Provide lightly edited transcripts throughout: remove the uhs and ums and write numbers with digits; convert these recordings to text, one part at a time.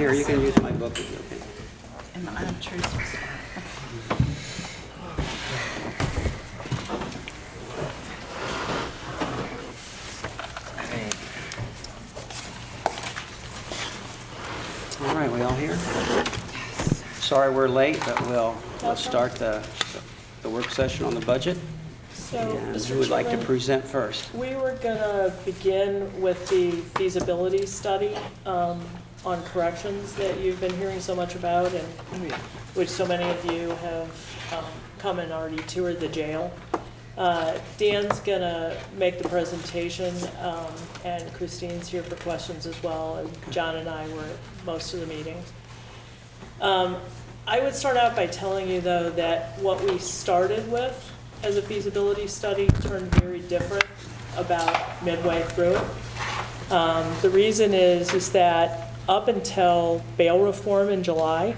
Here, you can use my book if you okay. And I'm Teresa's. All right, we all here? Sorry we're late, but we'll start the work session on the budget. So, And Mr. who would like to Chairman, present first? we were gonna begin with the feasibility study on corrections that you've been hearing so much about, and which so many of you have come and already toured the jail. Dan's gonna make the presentation, and Christine's here for questions as well, and John and I were at most of the meetings. I would start out by telling you, though, that what we started with as a feasibility study turned very different about midway through it. The reason is that up until bail reform in July,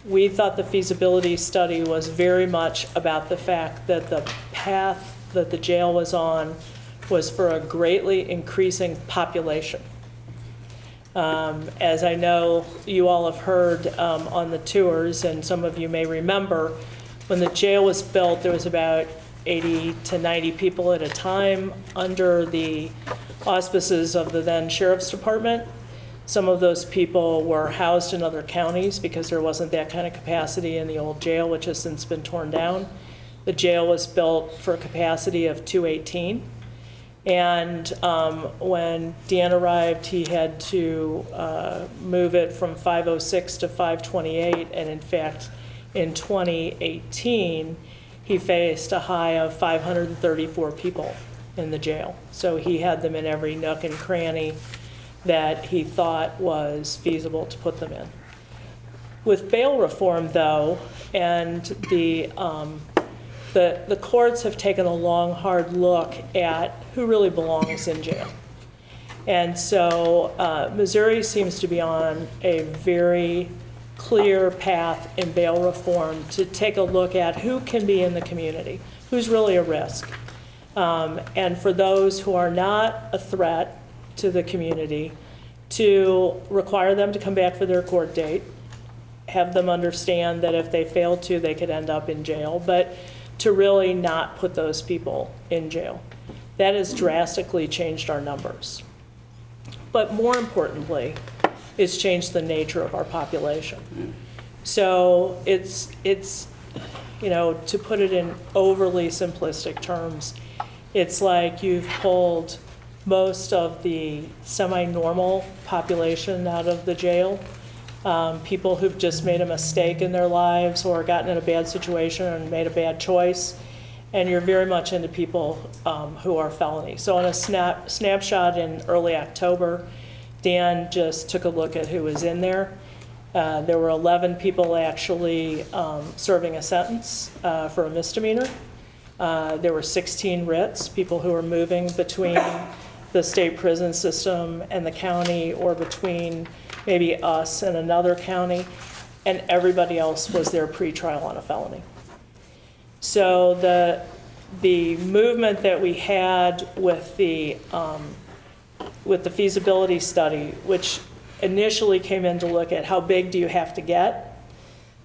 we thought the feasibility study was very much about the fact that the path that the jail was on was for a greatly increasing population. As I know you all have heard on the tours, and some of you may remember, when the jail was built, there was about 80 to 90 people at a time under the auspices of the then Sheriff's Department. Some of those people were housed in other counties because there wasn't that kind of capacity in the old jail, which has since been torn down. The jail was built for a capacity of 218. And when Dan arrived, he had to move it from 506 to 528, and in fact, in 2018, he faced a high of 534 people in the jail. So he had them in every nook and cranny that he thought was feasible to put them in. With bail reform, though, and the courts have taken a long, hard look at who really belongs in jail. And so Missouri seems to be on a very clear path in bail reform to take a look at who can be in the community, who's really a risk. And for those who are not a threat to the community, to require them to come back for their court date, have them understand that if they fail to, they could end up in jail, but to really not put those people in jail. That has drastically changed our numbers. But more importantly, it's changed the nature of our population. So it's to put it in overly simplistic terms, it's like you've pulled most of the semi-normal population out of the jail, people who've just made a mistake in their lives or gotten in a bad situation and made a bad choice, and you're very much into people who are felonies. So in a snapshot in early October, Dan just took a look at who was in there. There were 11 people actually serving a sentence for a misdemeanor. There were 16 writs, people who were moving between the state prison system and the county, or between maybe us and another county, and everybody else was there pretrial on a felony. So the movement that we had with the feasibility study, which initially came in to look at how big do you have to get,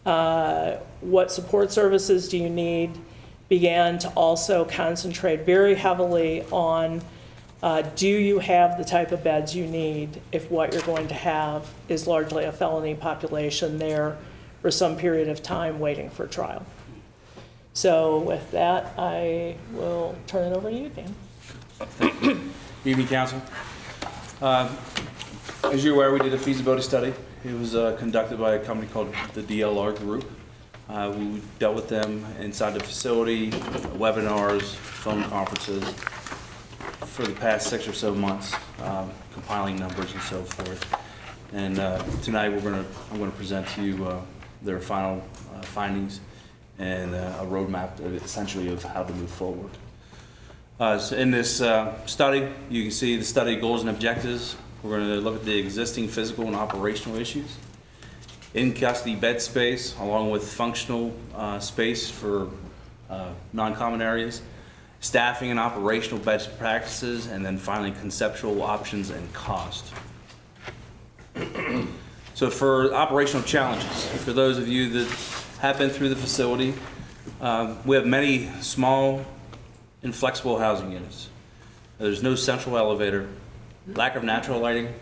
what support services do you need, began to also concentrate very heavily on do you have the type of beds you need if what you're going to have is largely a felony population there for some period of time waiting for trial. So with that, I will turn it over to you, Dan. Good evening, Council. As you're aware, we did a feasibility study. It was conducted by a company called the DLR Group. We dealt with them inside the facility, webinars, phone conferences for the past 6 or so months, compiling numbers and so forth. And tonight I'm going to present to you their final findings and a roadmap essentially of how to move forward. So in this study, you can see the study goals and objectives. We're going to look at the existing physical and operational issues, in-custody bed space, along with functional space for non-common areas, staffing and operational best practices, and then finally conceptual options and cost. So for operational challenges, for those of you that have been through the facility, we have many small and flexible housing units. There's no central elevator, lack of natural lighting,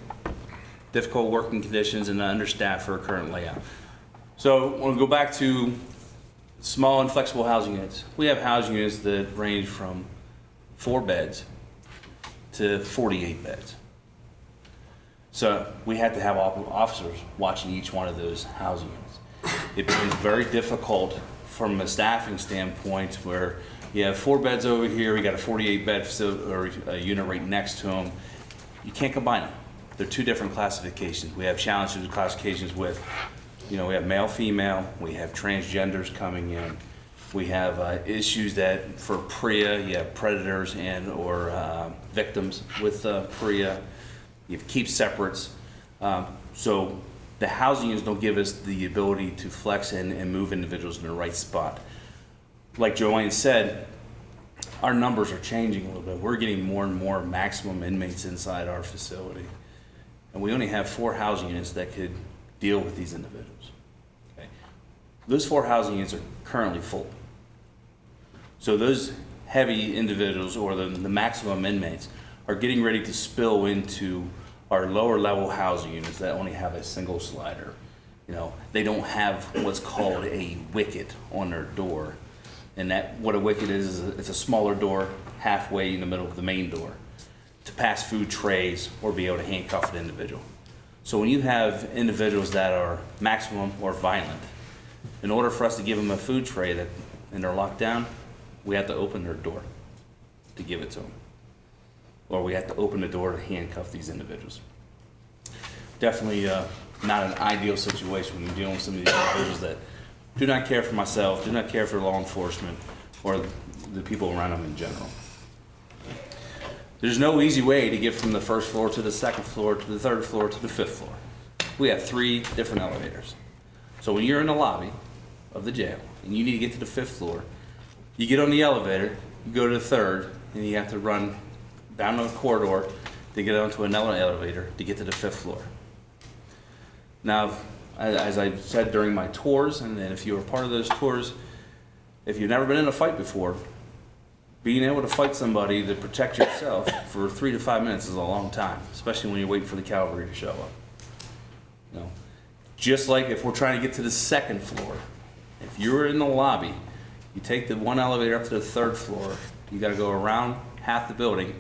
difficult working conditions, and understaffed for our current layout. So we'll go back to small and flexible housing units. We have housing units that range from 4 beds to 48 beds. So we had to have officers watching each one of those housing units. It becomes very difficult from a staffing standpoint where you have 4 beds over here, we got a 48 bed facility or a unit right next to them. You can't combine them. They're 2 different classifications. We have challenges with classifications with, we have male, female, we have transgenders coming in. We have issues that for PREA, you have predators and or victims with PREA. You have keep separates. So the housing units don't give us the ability to flex and move individuals in the right spot. Like Joanne said, our numbers are changing a little bit. We're getting more and more maximum inmates inside our facility. And we only have 4 housing units that could deal with these individuals. Okay? Those 4 housing units are currently full. So those heavy individuals or the maximum inmates are getting ready to spill into our lower level housing units that only have a single slider. They don't have what's called a wicket on their door. And that what a wicket is it's a smaller door halfway in the middle of the main door to pass food trays or be able to handcuff an individual. So when you have individuals that are maximum or violent, in order for us to give them a food tray and they're locked down, we have to open their door to give it to them. Or we have to open the door to handcuff these individuals. Definitely not an ideal situation when you're dealing with some of these individuals that do not care for myself, do not care for law enforcement, or the people around them in general. There's no easy way to get from the first floor to the second floor to the third floor to the 5th floor. We have 3 different elevators. So when you're in the lobby of the jail and you need to get to the 5th floor, you get on the elevator, you go to the 3rd, and you have to run down the corridor to get onto another elevator to get to the 5th floor. Now, as I said during my tours, and then if you were part of those tours, if you've never been in a fight before, being able to fight somebody to protect yourself for 3 to 5 minutes is a long time, especially when you're waiting for the cavalry to show up. Just like if we're trying to get to the 2nd floor, if you're in the lobby, you take the 1 elevator up to the 3rd floor, you got to go around half the building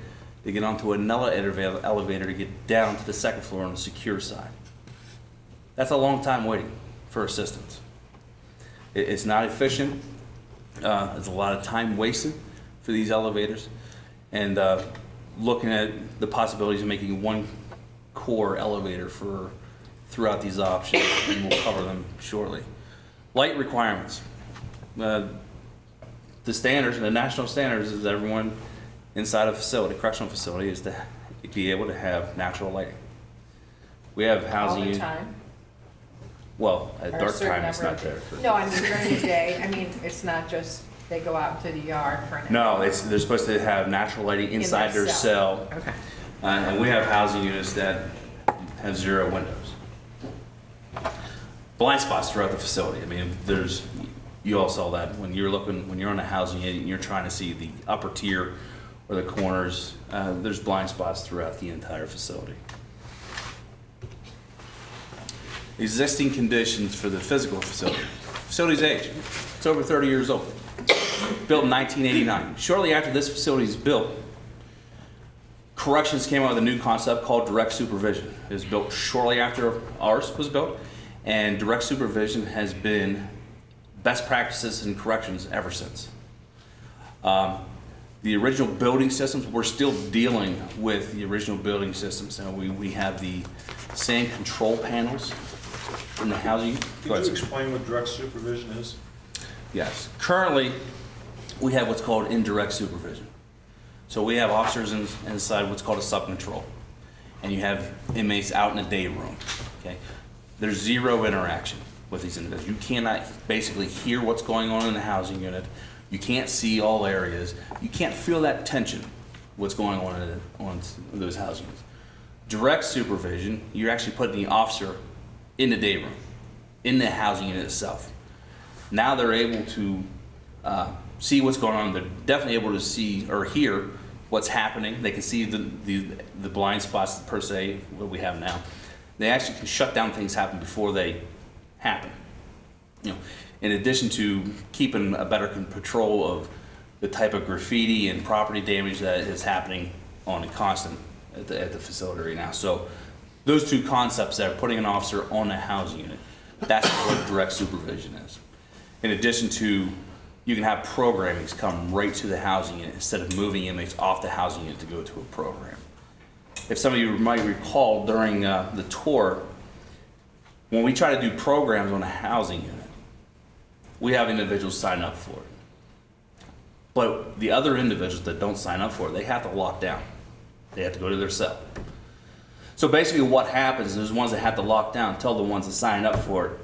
to get onto another elevator to get down to the 2nd floor on the secure side. That's a long time waiting for assistance. It's not efficient. There's a lot of time wasted for these elevators. And looking at the possibilities of making 1 core elevator throughout these options, and we'll cover them shortly. Light requirements. The standards, the national standards is everyone inside a facility, correctional facility, is to be able to have natural lighting. We have housing. All the time? Well, at Or a dark certain time, it's number not of there. No, I mean during the day. I mean, it's not just they go out into the yard for an No, hour. they're supposed to have natural lighting In inside their cell. Okay. And we have housing units that have 0 windows. Blind spots throughout the facility. I mean, you all saw that when you're on a housing unit and you're trying to see the upper tier or the corners, there's blind spots throughout the entire facility. Existing conditions for the physical facility. Facility's age, it's over 30 years old. Built in 1989. Shortly after this facility is built, corrections came out with a new concept called direct supervision. It was built shortly after ours was built, and direct supervision has been best practices in corrections ever since. The original building systems, we're still dealing with the original building systems. So we have the same control panels in the housing. Could you explain what direct supervision is? Yes. Currently, we have what's called indirect supervision. So we have officers inside what's called a sub-control. And you have inmates out in the day room. Okay? There's 0 interaction with these individuals. You cannot basically hear what's going on in the housing unit. You can't see all areas. You can't feel that tension, what's going on those housing units. Direct supervision, you're actually putting the officer in the day room, in the housing unit itself. Now they're able to see what's going on. They're definitely able to see or hear what's happening. They can see the blind spots per se, what we have now. They actually can shut down things happen before they happen. You know, in addition to keeping a better control of the type of graffiti and property damage that is happening on a constant at the facility right now. So those two concepts there, putting an officer on a housing unit, that's what direct supervision is. In addition to, you can have programmings come right to the housing unit instead of moving inmates off the housing unit to go to a program. If some of you might recall during the tour, when we try to do programs on a housing unit, we have individuals sign up for it. But the other individuals that don't sign up for it, they have to lock down. They have to go to their cell. So basically what happens is the ones that have to lock down tell the ones that sign up for it,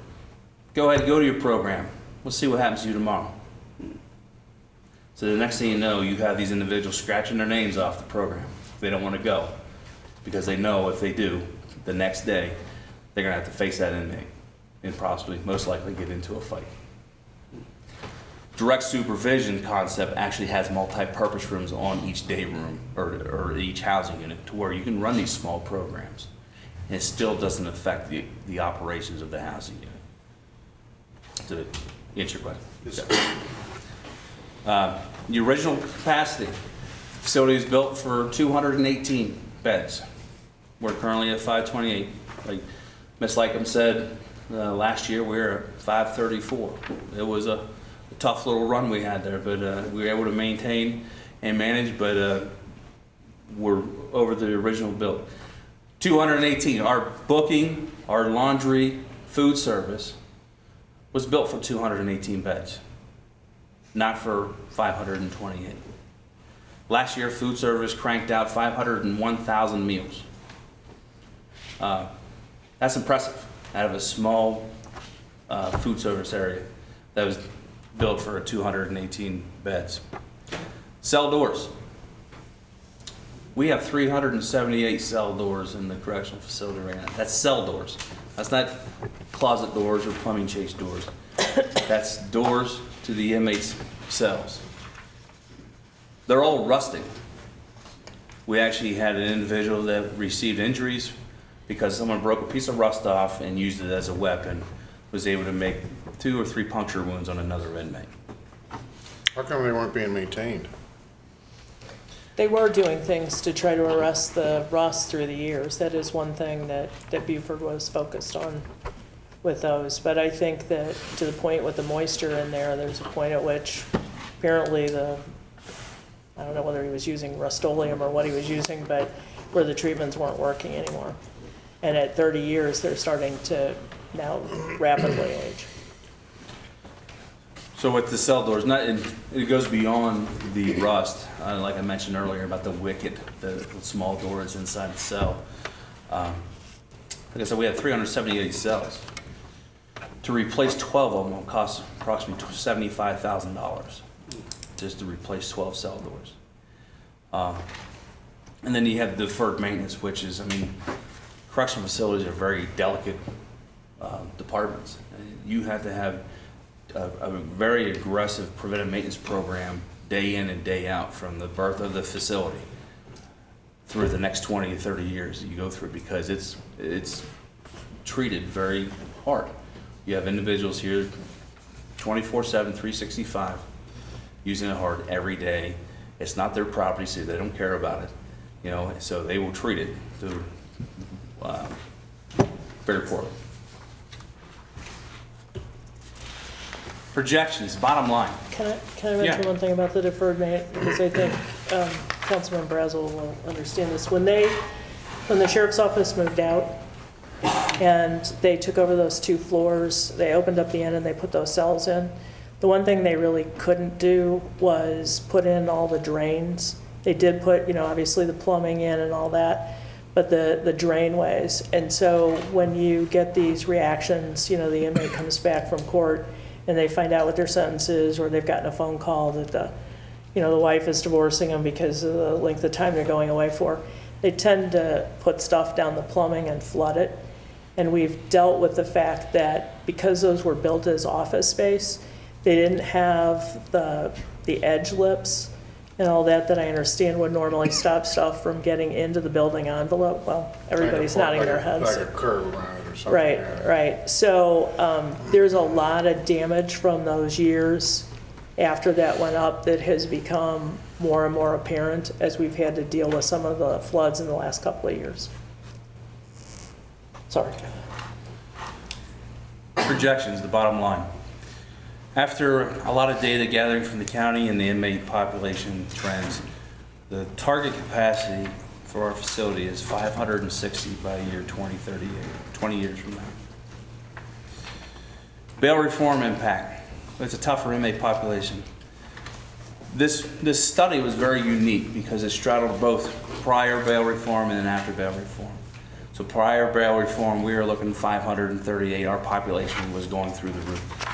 go ahead and go to your program. We'll see what happens to you tomorrow. So the next thing you know, you have these individuals scratching their names off the program. They don't want to go because they know if they do, the next day, they're going to have to face that inmate and possibly, most likely, get into a fight. Direct supervision concept actually has multi-purpose rooms on each day room or each housing unit to where you can run these small programs. And it still doesn't affect the operations of the housing unit. To answer your question. Yes. The original capacity, facility was built for 218 beds. We're currently at 528. Like Ms. Lycum said, last year we were at 534. It was a tough little run we had there, but we were able to maintain and manage, but we're over the original build. 218, our booking, our laundry, food service was built for 218 beds, not for 528. Last year, food service cranked out 501,000 meals. That's impressive out of a small food service area that was built for 218 beds. Cell doors. We have 378 cell doors in the correctional facility right now. That's cell doors. That's not closet doors or plumbing chase doors. That's doors to the inmates' cells. They're all rusting. We actually had an individual that received injuries because someone broke a piece of rust off and used it as a weapon, was able to make 2 or 3 puncture wounds on another inmate. How come they weren't being maintained? They were doing things to try to arrest the rust through the years. That is one thing that Buford was focused on with those. But I think that to the point with the moisture in there, there's a point at which apparently I don't know whether he was using Rust-Oleum or what he was using, but where the treatments weren't working anymore. And at 30 years, they're starting to now rapidly age. So with the cell doors, it goes beyond the rust, like I mentioned earlier about the wicket, the small doors inside the cell. Like I said, we have 378 cells. To replace 12 of them will cost approximately $75,000 just to replace 12 cell doors. And then you have deferred maintenance, which is, correctional facilities are very delicate departments. You have to have a very aggressive preventive maintenance program day in and day out from the birth of the facility through the next 20 to 30 years that you go through, because it's treated very hard. You have individuals here 24/7, 365 using it hard every day. It's not their property, so they don't care about it, so they will treat it very poorly. Projections, bottom line. Can I mention one thing about the deferred maintenance? Because I think Councilman Brazel will understand this. When the sheriff's office moved out and they took over those 2 floors, they opened up the end and they put those cells in. The one thing they really couldn't do was put in all the drains. They did put, obviously the plumbing in and all that, but the drainways. And so when you get these reactions, the inmate comes back from court and they find out what their sentence is, or they've gotten a phone call that the wife is divorcing them because of the length of time they're going away for. They tend to put stuff down the plumbing and flood it. And we've dealt with the fact that because those were built as office space, they didn't have the edge lips and all that I understand would normally stop stuff from getting into the building envelope. Well, everybody's nodding their heads. Like a curb around it or something. Right, yeah. right. So there's a lot of damage from those years after that went up that has become more and more apparent as we've had to deal with some of the floods in the last couple of years. Sorry. Projections, the bottom line. After a lot of data gathering from the county and the inmate population trends, the target capacity for our facility is 560 by year 2038, 20 years from now. Bail reform impact. It's a tougher inmate population. This study was very unique because it straddled both prior bail reform and then after bail reform. So prior bail reform, we were looking 538. Our population was going through the roof.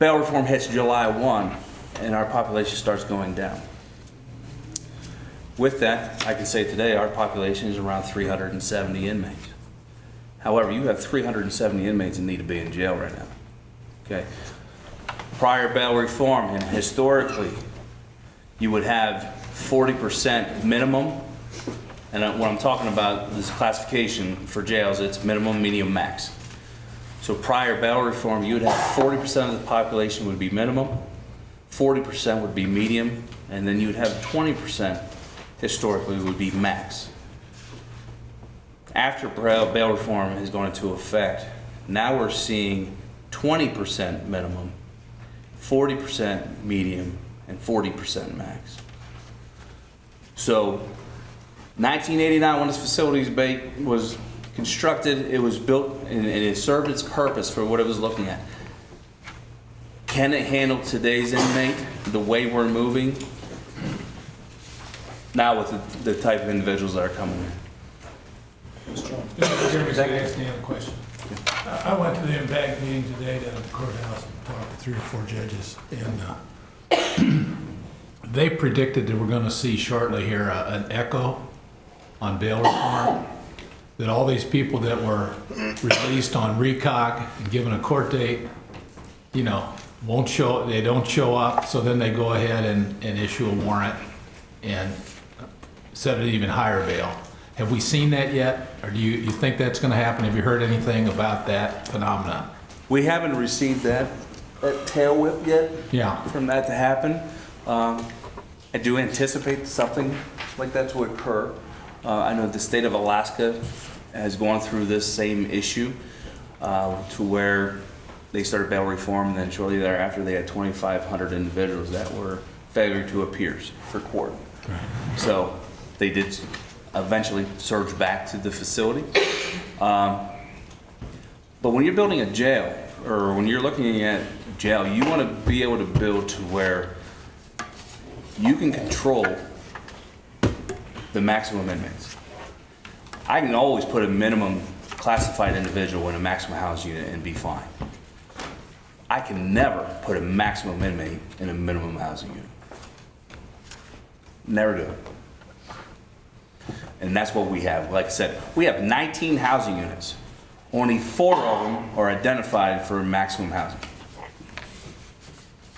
Bail reform hits July 1, and our population starts going down. With that, I can say today our population is around 370 inmates. However, you have 370 inmates that need to be in jail right now. Okay. Prior bail reform, and historically, you would have 40% minimum. And what I'm talking about is classification for jails, it's minimum, medium, max. So prior bail reform, you would have 40% of the population would be minimum, 40% would be medium, and then you would have 20% historically would be max. After bail reform has gone into effect, now we're seeing 20% minimum, 40% medium, and 40% max. So 1989, when this facility was constructed, it was built and it served its purpose for what it was looking at. Can it handle today's inmate, the way we're moving? Now with the type of individuals that are coming in. Jeremy, could I ask Dan a question? I went to the IMPACT meeting today down at the courthouse and talked to 3 or 4 judges, and they predicted that we're going to see shortly here an echo on bail reform, that all these people that were released on recog and given a court date, you know, they don't show up, so then they go ahead and issue a warrant and set an even higher bail. Have we seen that yet? Or do you think that's going to happen? Have you heard anything about that phenomenon? We haven't received that tail whip yet. Yeah. From that to happen. I do anticipate something like that to occur. I know the state of Alaska has gone through this same issue to where they started bail reform, and then shortly thereafter they had 2,500 individuals that were failure to appear for court. Right. So they did eventually surge back to the facility. But when you're building a jail, or when you're looking at jail, you want to be able to build to where you can control the maximum inmates. I can always put a minimum classified individual in a maximum housing unit and be fine. I can never put a maximum inmate in a minimum housing unit. Never do it. And that's what we have. Like I said, we have 19 housing units. Only 4 of them are identified for maximum housing.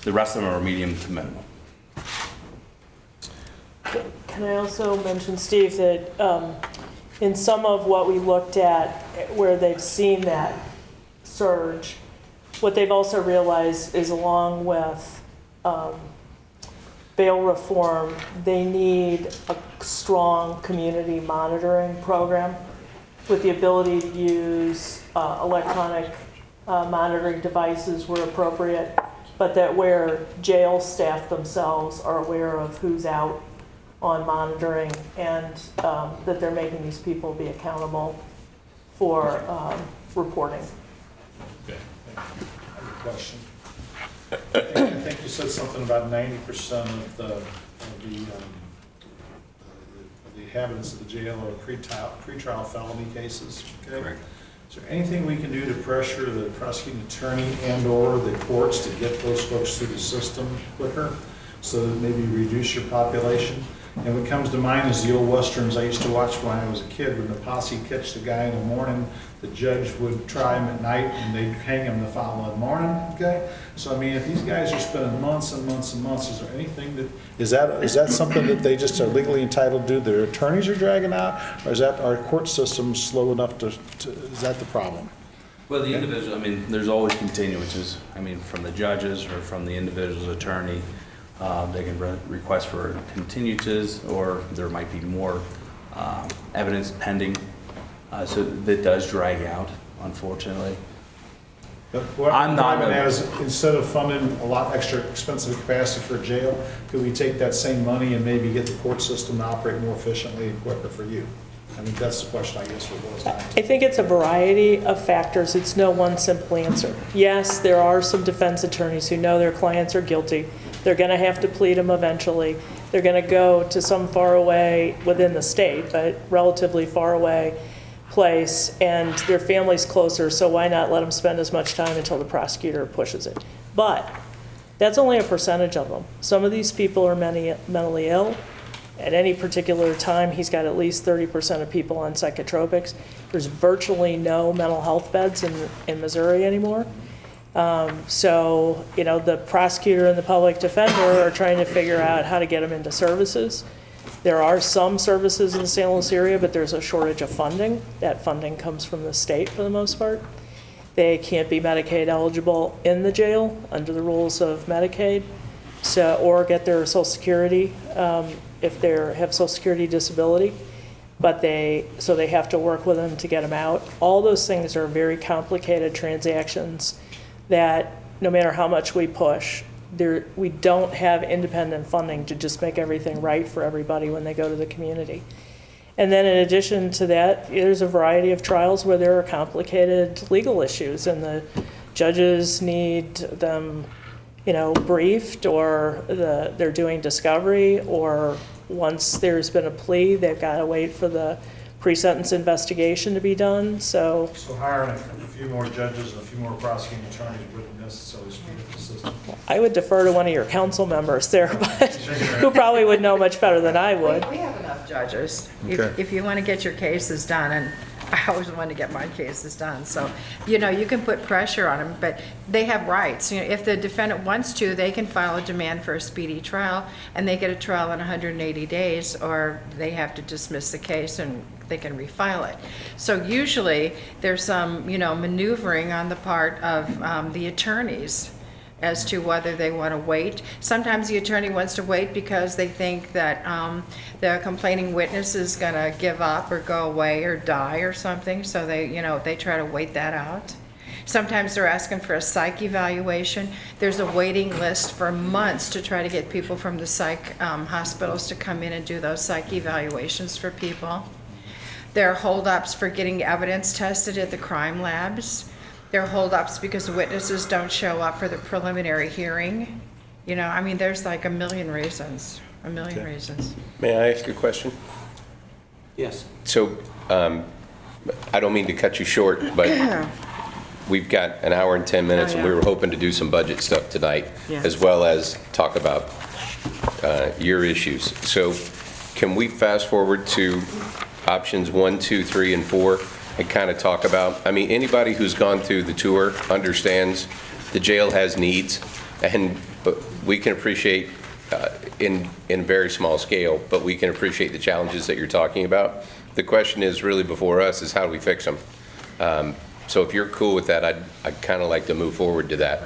The rest of them are medium to minimum. Can I also mention, Steve, that in some of what we looked at where they've seen that surge, what they've also realized is along with bail reform, they need a strong community monitoring program with the ability to use electronic monitoring devices where appropriate, but that where jail staff themselves are aware of who's out on monitoring, and that they're making these people be accountable for reporting. Okay, thank you. I have a question. I think you said something about 90% of the inhabitants of the jail are pretrial felony cases. Okay? Correct. Is there anything we can do to pressure the prosecuting attorney and/or the courts to get those folks through the system quicker, so that maybe reduce your population? And what comes to mind is the old westerns I used to watch when I was a kid, when the posse catch the guy in the morning, the judge would try him at night and they'd hang him the following morning, okay? So I mean, if these guys are spending months and months and months, is there anything that, is that something that they just are legally entitled to do, their attorneys are dragging out? Or is that our court system slow enough to, is that the problem? Well, the individual, I mean, there's always continuances. I mean, from the judges or from the individual's attorney, they can request for continuances, or there might be more evidence pending. So that does drag out, unfortunately. But what I'm I'm not driving a- at is, instead of funding a lot extra expensive capacity for jail, could we take that same money and maybe get the court system to operate more efficiently and quicker for you? I mean, that's the question, I guess, what boils down to. I think it's a variety of factors. It's no one simple answer. Yes, there are some defense attorneys who know their clients are guilty. They're going to have to plead them eventually. They're going to go to some far away, within the state, but relatively far away place, and their family's closer, so why not let them spend as much time until the prosecutor pushes it? But that's only a percentage of them. Some of these people are mentally ill. At any particular time, he's got at least 30% of people on psychotropics. There's virtually no mental health beds in Missouri anymore. So, you know, the prosecutor and the public defender are trying to figure out how to get them into services. There are some services in the St. Louis area, but there's a shortage of funding. That funding comes from the state for the most part. They can't be Medicaid eligible in the jail under the rules of Medicaid, so, or get their Social Security if they have Social Security disability. But they have to work with them to get them out. All those things are very complicated transactions that no matter how much we push, we don't have independent funding to just make everything right for everybody when they go to the community. And then in addition to that, there's a variety of trials where there are complicated legal issues and the judges need them, you know, briefed, or they're doing discovery, or once there's been a plea, they've got to wait for the pre-sentence investigation to be done. So hiring a few more judges and a few more prosecuting attorneys wouldn't necessarily speed up the system. I would defer to one of your council members there, but who probably would know much better than I would. We have enough judges. Okay. If you want to get your cases done, and I always want to get my cases done, so, you know, you can put pressure on them, but they have rights. You know, if the defendant wants to, they can file a demand for a speedy trial, and they get a trial in 180 days, or they have to dismiss the case and they can refile it. So usually, there's some, you know, maneuvering on the part of the attorneys as to whether they want to wait. Sometimes the attorney wants to wait because they think that the complaining witness is going to give up or go away or die or something, so they, you know, they try to wait that out. Sometimes they're asking for a psych evaluation. There's a waiting list for months to try to get people from the psych hospitals to come in and do those psych evaluations for people. There are holdups for getting evidence tested at the crime labs. There are holdups because the witnesses don't show up for the preliminary hearing. You know, I mean, there's like a million reasons, reasons. May I ask a question? Yes. So, I don't mean to cut you short, but we've got an hour and 10 minutes, Oh, and we yeah. were hoping to do some budget stuff tonight, Yeah. as well as talk about your issues. So, can we fast forward to options 1, 2, 3, and 4, and kind of talk about, I mean, anybody who's gone through the tour understands the jail has needs, and we can appreciate in very small scale, but we can appreciate the challenges that you're talking about. The question is really before us is how do we fix them? So if you're cool with that, I'd kind of like to move forward to that.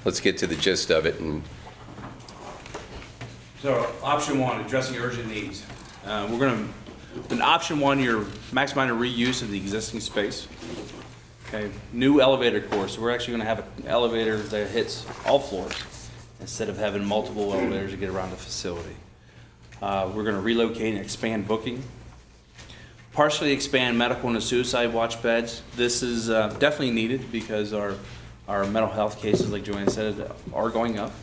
Let's get to the gist of it. And So option one, addressing urgent needs. We're going to, in option one, you're maximizing the reuse of the existing space. Okay, new elevator course. So we're actually going to have an elevator that hits all floors instead of having multiple elevators to get around the facility. We're going to relocate and expand booking. Partially expand medical and suicide watch beds. This is definitely needed because our mental health cases, like Joanne said, are going up.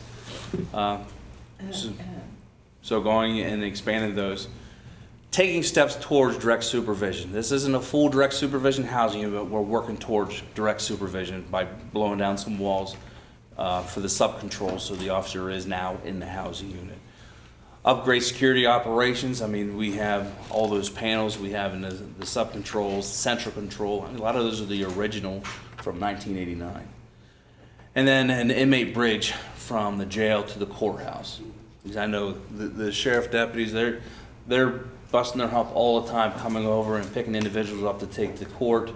So going and expanding those. Taking steps towards direct supervision. This isn't a full direct supervision housing unit, but we're working towards direct supervision by blowing down some walls for the sub-control, so the officer is now in the housing unit. Upgrade security operations. I mean, we have all those panels we have in the sub-controls, central control. I mean, a lot of those are the original from 1989. And then an inmate bridge from the jail to the courthouse. Because I know the sheriff deputies, they're busting their hump all the time, coming over and picking individuals up to take to court.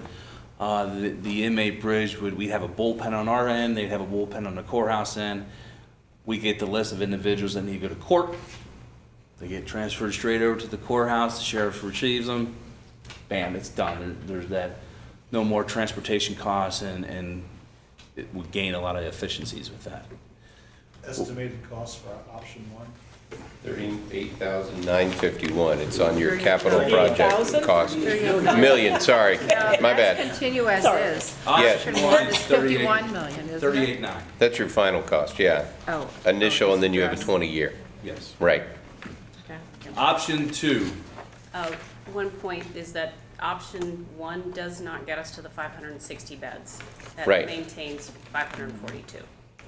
The inmate bridge, we have a bullpen on our end, they'd have a bullpen on the courthouse end. We get the list of individuals that need to go to court. They get transferred straight over to the courthouse, the sheriff retrieves them, bam, it's done. There's that, no more transportation costs, and it would gain a lot of efficiencies with that. Estimated cost for option one? $38,951. It's on your capital project 38,000? cost. Million, sorry, my bad. Continue as Sorry. is. Yes. Option one is 51 million, isn't it? 38.9, That's your final cost, yeah. Oh. Initial, and then you have a 20-year. yes. Right. Okay. Option 2, One point is that option 1 does not get us to the 560 beds. That Right. maintains 542.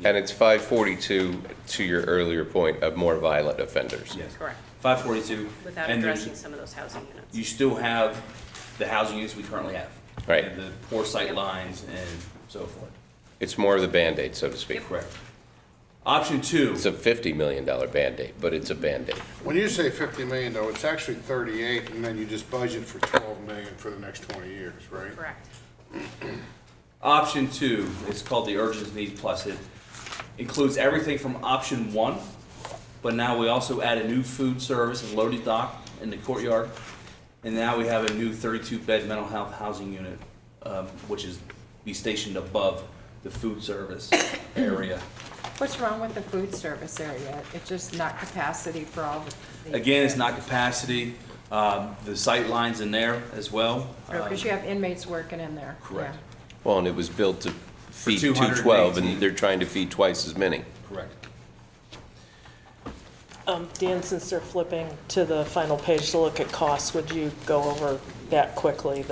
And it's 542, to your earlier point, of more violent offenders. yes, Correct. 542. Without And addressing some of those housing units. you still have the housing units we currently have. Right. And the poor sight lines and so forth. It's more of the Band-Aid, so to speak. Correct. Option 2, It's a $50 million Band-Aid, but it's a Band-Aid. When you say 50 million though, it's actually 38 and then you just budget for 12 million for the next 20 years, right? Correct. option 2 is called the urgent needs plus. It includes everything from option 1, but now we also add a new food service and loading dock in the courtyard. And now we have a new 32-bed mental health housing unit, which is be stationed above the food service area. What's wrong with the food service area? It's just not capacity for all the. Again, it's not capacity. The sight lines in there as well. Because you have inmates working in there. Correct. Yeah. Well, and it was built to feed 218. 212, and they're trying to feed twice as many. Correct. Dan, since they're flipping to the final page to look at costs, would you go over that quickly?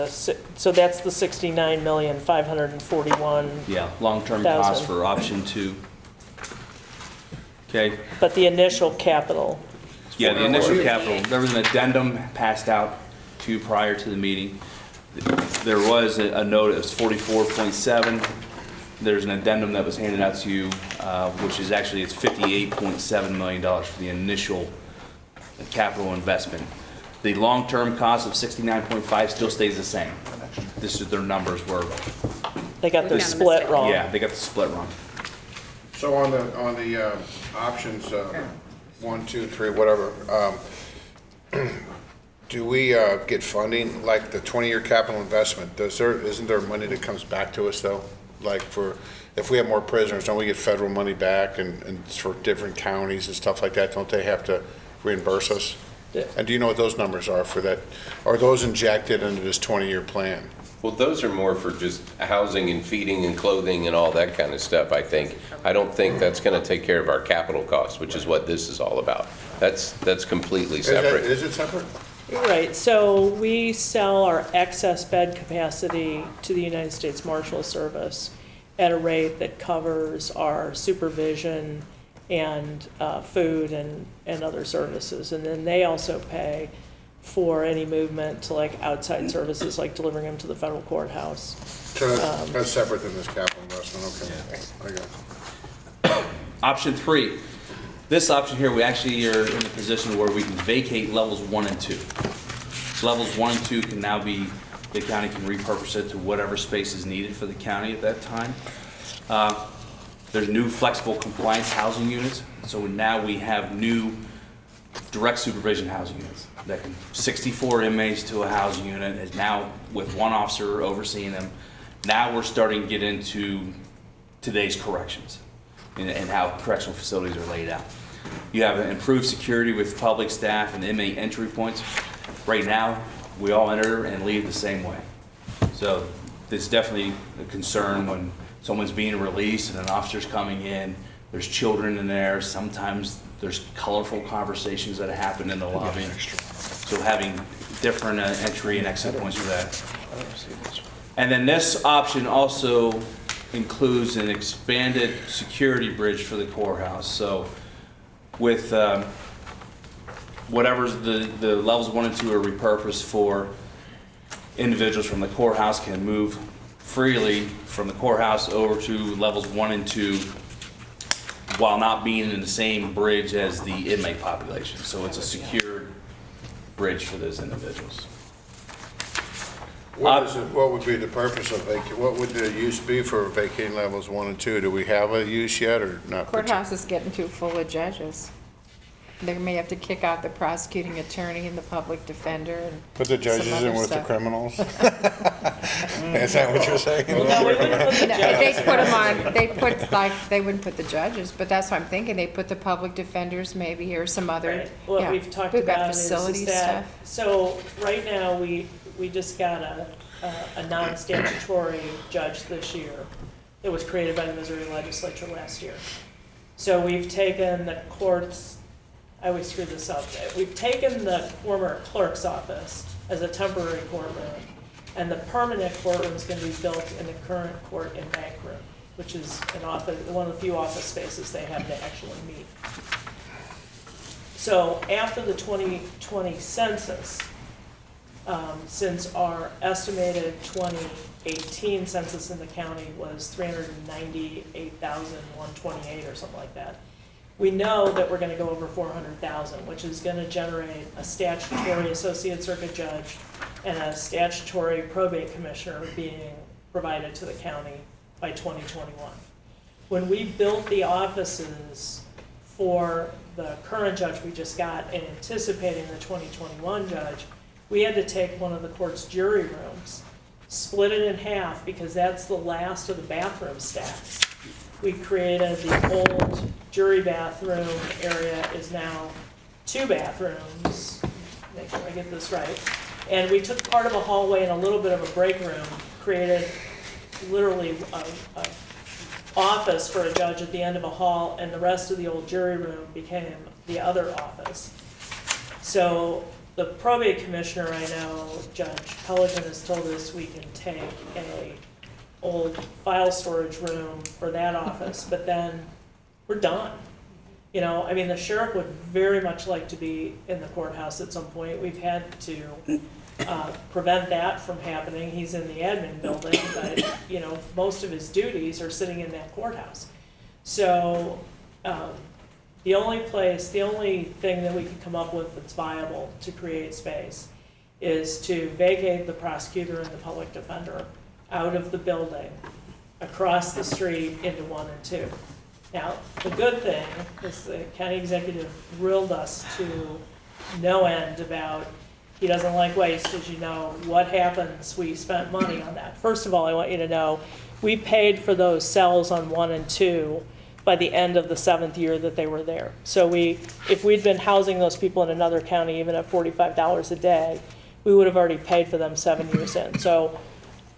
So that's the 69,541, Yeah, long-term Thousand. cost for option 2. Okay, but the initial capital, yeah, the initial capital, there was an addendum passed out to you prior to the meeting. There was a note, it was 44.7. There's an addendum that was handed out to you, which is actually, it's $58.7 million for the initial capital investment. The long-term cost of 69.5 still stays the same. This is, their numbers were, they got their We found a split mistake. wrong. yeah, they got the split wrong. So on the options, 1, 2, 3, whatever, do we get funding, like the 20-year capital investment? Isn't there money that comes back to us though? Like if we have more prisoners, don't we get federal money back and for different counties and stuff like that? Don't they have to reimburse us? Yeah. And do you know what those numbers are for that? Are those injected into this 20-year plan? Well, those are more for just housing and feeding and clothing and all that kind of stuff, I think. I don't think that's going to take care of our capital costs, which is what this is all about. That's completely separate. Is it separate? Right, so we sell our excess bed capacity to the United States Marshal Service at a rate that covers our supervision and food and other services. And then they also pay for any movement to like outside services, like delivering them to the federal courthouse. So that's separate than this capital investment, okay. I got it. Option 3, this option here, we actually are in a position where we can vacate levels 1 and 2. So levels 1 and 2 can now be, the county can repurpose it to whatever space is needed for the county at that time. There's new flexible compliance housing units, so now we have new direct supervision housing units that can, 64 inmates to a housing unit is now with one officer overseeing them. Now we're starting to get into today's corrections and how correctional facilities are laid out. You have improved security with public staff and inmate entry points. Right now, we all enter and leave the same way. So there's definitely a concern when someone's being released and an officer's coming in. There's children in there. Sometimes there's colorful conversations that happen in the lobby. So having different entry and exit points for that. And then this option also includes an expanded security bridge for the courthouse. So with whatever's the levels 1 and 2 are repurposed for, individuals from the courthouse can move freely from the courthouse over to levels 1 and 2 while not being in the same bridge as the inmate population. So it's a secured bridge for those individuals. What would be the purpose of what would the use be for vacating levels 1 and 2? Do we have a use yet or not? Courthouse is getting too full of judges. They may have to kick out the prosecuting attorney and the public defender and Put the some judges other in with the stuff. criminals? Is that what you're saying? No, we wouldn't put the No, judges. they put them on, they put like, they wouldn't put the judges, but that's what I'm thinking, they put the public defenders maybe, or some other, Right. What yeah. we've talked We've got about is facility that, stuff. so right now, we just got a non-statutory judge this year that was created by the Missouri legislature last year. So we've taken the courts, I always screw this up, we've taken the former clerk's office as a temporary courtroom, and the permanent courtroom is going to be built in the current court and bank room, which is an office, one of the few office spaces they have to actually meet. So after the 2020 census, since our estimated 2018 census in the county was 398,128 or something like that, we know that we're going to go over 400,000, which is going to generate a statutory associate circuit judge and a statutory probate commissioner being provided to the county by 2021. When we built the offices for the current judge we just got and anticipating the 2021 judge, we had to take one of the court's jury rooms, split it in half because that's the last of the bathroom stacks. We created the old jury bathroom area is now 2 bathrooms, make sure I get this right. And we took part of a hallway and a little bit of a break room, created literally a office for a judge at the end of a hall, and the rest of the old jury room became the other office. So the probate commissioner, I know, Judge Pelican has told us we can take a old file storage room for that office, but then we're done. You know, I mean, the sheriff would very much like to be in the courthouse at some point. We've had to prevent that from happening. He's in the admin building, but, you know, most of his duties are sitting in that courthouse. So the only thing that we can come up with that's viable to create space is to vacate the prosecutor and the public defender out of the building, across the street into 1 and 2. Now, the good thing is the county executive grilled us to no end about he doesn't like waste, as you know. What happens? We spent money on that. First of all, I want you to know, we paid for those cells on 1 and 2 by the end of the 7th year that they were there. So if we'd been housing those people in another county, even at $45 a day, we would have already paid for them 7 years in. So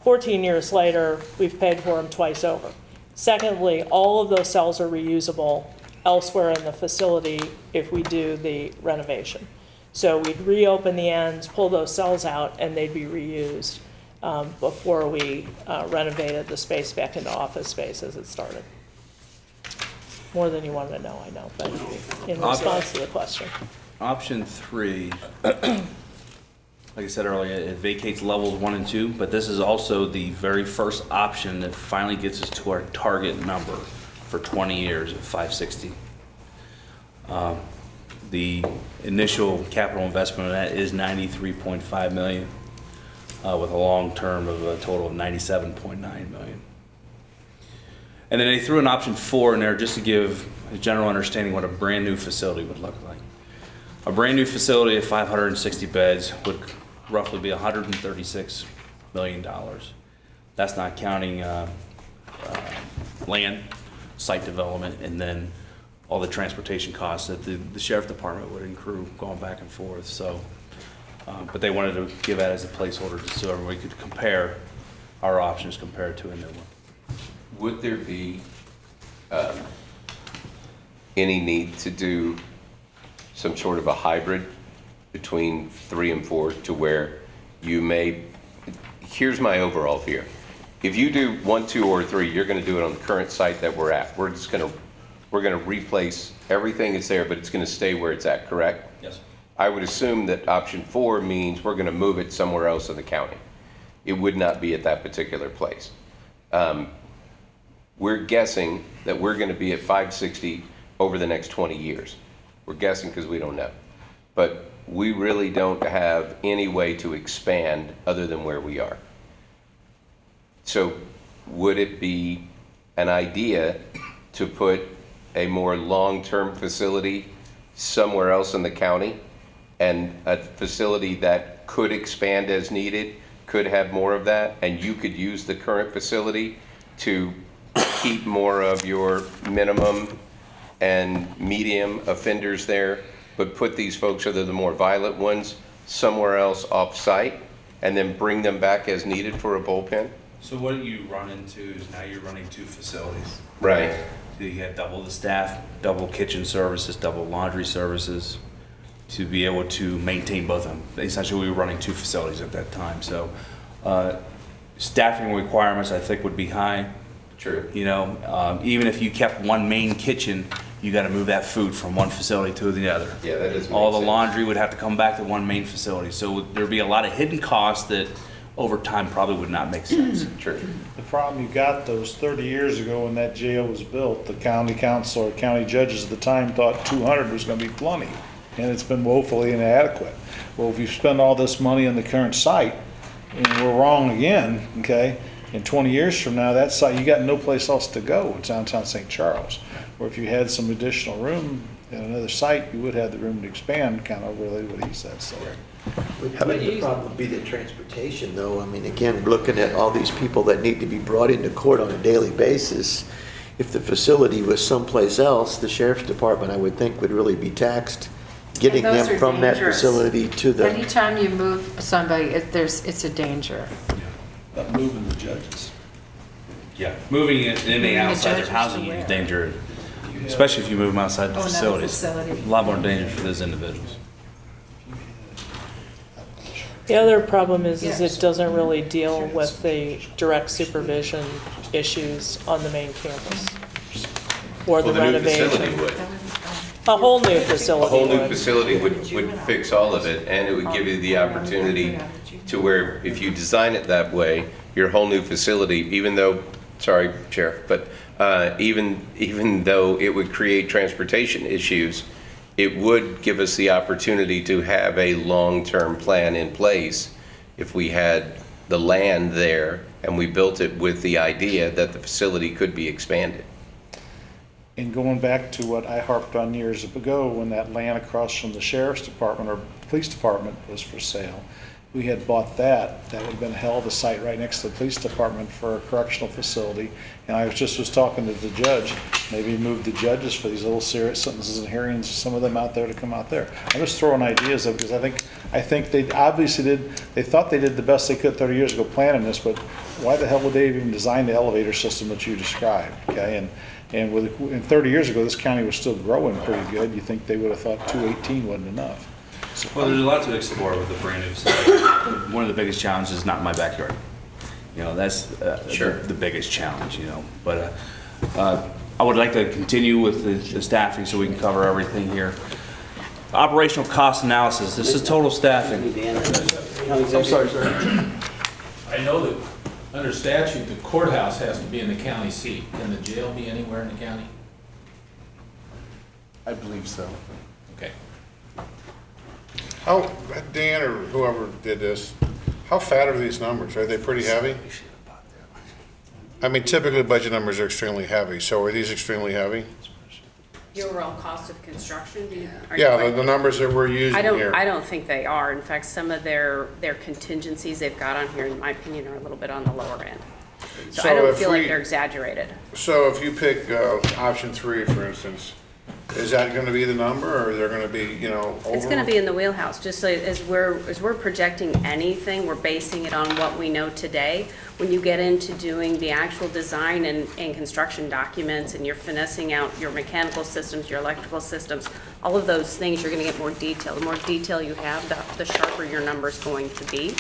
14 years later, we've paid for them twice over. Secondly, all of those cells are reusable elsewhere in the facility if we do the renovation. So we'd reopen the ends, pull those cells out, and they'd be reused before we renovated the space back into office space as it started. More than you wanted to know, I know, but in response to the question. Option 3, like I said earlier, it vacates levels 1 and 2, but this is also the very first option that finally gets us to our target number for 20 years of 560. The initial capital investment of that is $93.5 million, with a long term of a total of $97.9 million. And then they threw an option 4 in there just to give a general understanding what a brand new facility would look like. A brand new facility of 560 beds would roughly be $136 million. That's not counting land, site development, and then all the transportation costs that the sheriff department would accrue going back and forth. So, but they wanted to give that as a placeholder just so everybody could compare our options compared to a new one. Would there be any need to do some sort of a hybrid between 3 and 4 to where you may, here's my overall fear. If you do 1, 2, or 3, you're going to do it on the current site that we're at. We're going to replace everything that's there, but it's going to stay where it's at, correct? Yes. I would assume that option 4 means we're going to move it somewhere else in the county. It would not be at that particular place. We're guessing that we're going to be at 560 over the next 20 years. We're guessing because we don't know. But we really don't have any way to expand other than where we are. So would it be an idea to put a more long-term facility somewhere else in the county, and a facility that could expand as needed, could have more of that, and you could use the current facility to keep more of your minimum and medium offenders there, but put these folks, other the more violent ones, somewhere else off-site, and then bring them back as needed for a bullpen? So what you run into is now you're running 2 facilities. Right. So you have double the staff, double kitchen services, double laundry services, to be able to maintain both of them. Essentially, we were running 2 facilities at that time. So staffing requirements, I think, would be high. True. You know, even if you kept one main kitchen, you got to move that food from one facility to the other. Yeah, that doesn't All make the sense. laundry would have to come back to one main facility. So there'd be a lot of hidden costs that over time probably would not make sense. True. The problem you got, those 30 years ago when that jail was built, the county council or county judges at the time thought 200 was gonna be plenty, and it's been woefully inadequate. Well, if you spend all this money on the current site, and we're wrong again, okay, in 20 years from now, that site, you got no place else to go in downtown St. Charles. Or if you had some additional room in another site, you would have the room to expand, kind of related to what he said, so. Would the problem be the transportation, though? I mean, again, looking at all these people that need to be brought into court on a daily basis, if the facility was someplace else, the sheriff's department, I would think, would really be taxed getting And those them are from that dangerous. facility to the, Anytime you move somebody, it's a danger. But moving the judges. Yeah, moving an inmate Moving the outside their judges to housing where? is dangerous, especially if you move them outside the Oh, another facilities. facility. A lot more dangerous for those individuals. The other problem is Yes. it doesn't really deal with the direct supervision issues on the main campus or the Well, the new facility renovation. would. A whole new A facility whole new would. facility would fix all of it, and it would give you the opportunity to where, if you design it that way, your whole new facility, even though, sorry, Sheriff, but even though it would create transportation issues, it would give us the opportunity to have a long-term plan in place if we had the land there and we built it with the idea that the facility could be expanded. And going back to what I harped on years ago, when that land across from the sheriff's department or police department was for sale, we had bought that. That would have been a hell of a site right next to the police department for a correctional facility. And I was talking to the judge, maybe move the judges for these little serious sentences and hearings, some of them out there to come out there. I'm just throwing ideas up because I think they obviously they thought they did the best they could 30 years ago planning this, but why the hell would they even design the elevator system that you described, okay? And in 30 years ago, this county was still growing pretty good. You think they would have thought 218 wasn't enough. Well, there's a lot to explore with the brand new facility. One of the biggest challenges is not in my backyard. You know, that's Sure. the biggest challenge, you know. But I would like to continue with the staffing so we can cover everything here. Operational cost analysis, this is total staffing. I'm sorry, sir. I know that under statute, the courthouse has to be in the county seat. Can the jail be anywhere in the county? I believe so. Okay. How, Dan or whoever did this, how fat are these numbers? Are they pretty heavy? I mean, typically budget numbers are extremely heavy, so are these extremely heavy? The overall cost of construction, are you Yeah, like- the numbers that we're using here. I don't think they are. In fact, some of their contingencies they've got on here, in my opinion, are a little bit on the lower end. So I So don't if feel like we- they're exaggerated. So if you pick option 3, for instance, is that gonna be the number, or is there gonna be, you know, over? It's gonna be in the wheelhouse, just so as we're projecting anything, we're basing it on what we know today. When you get into doing the actual design and construction documents, and you're finessing out your mechanical systems, your electrical systems, all of those things, you're gonna get more detail. The more detail you have, the sharper your number's going to be.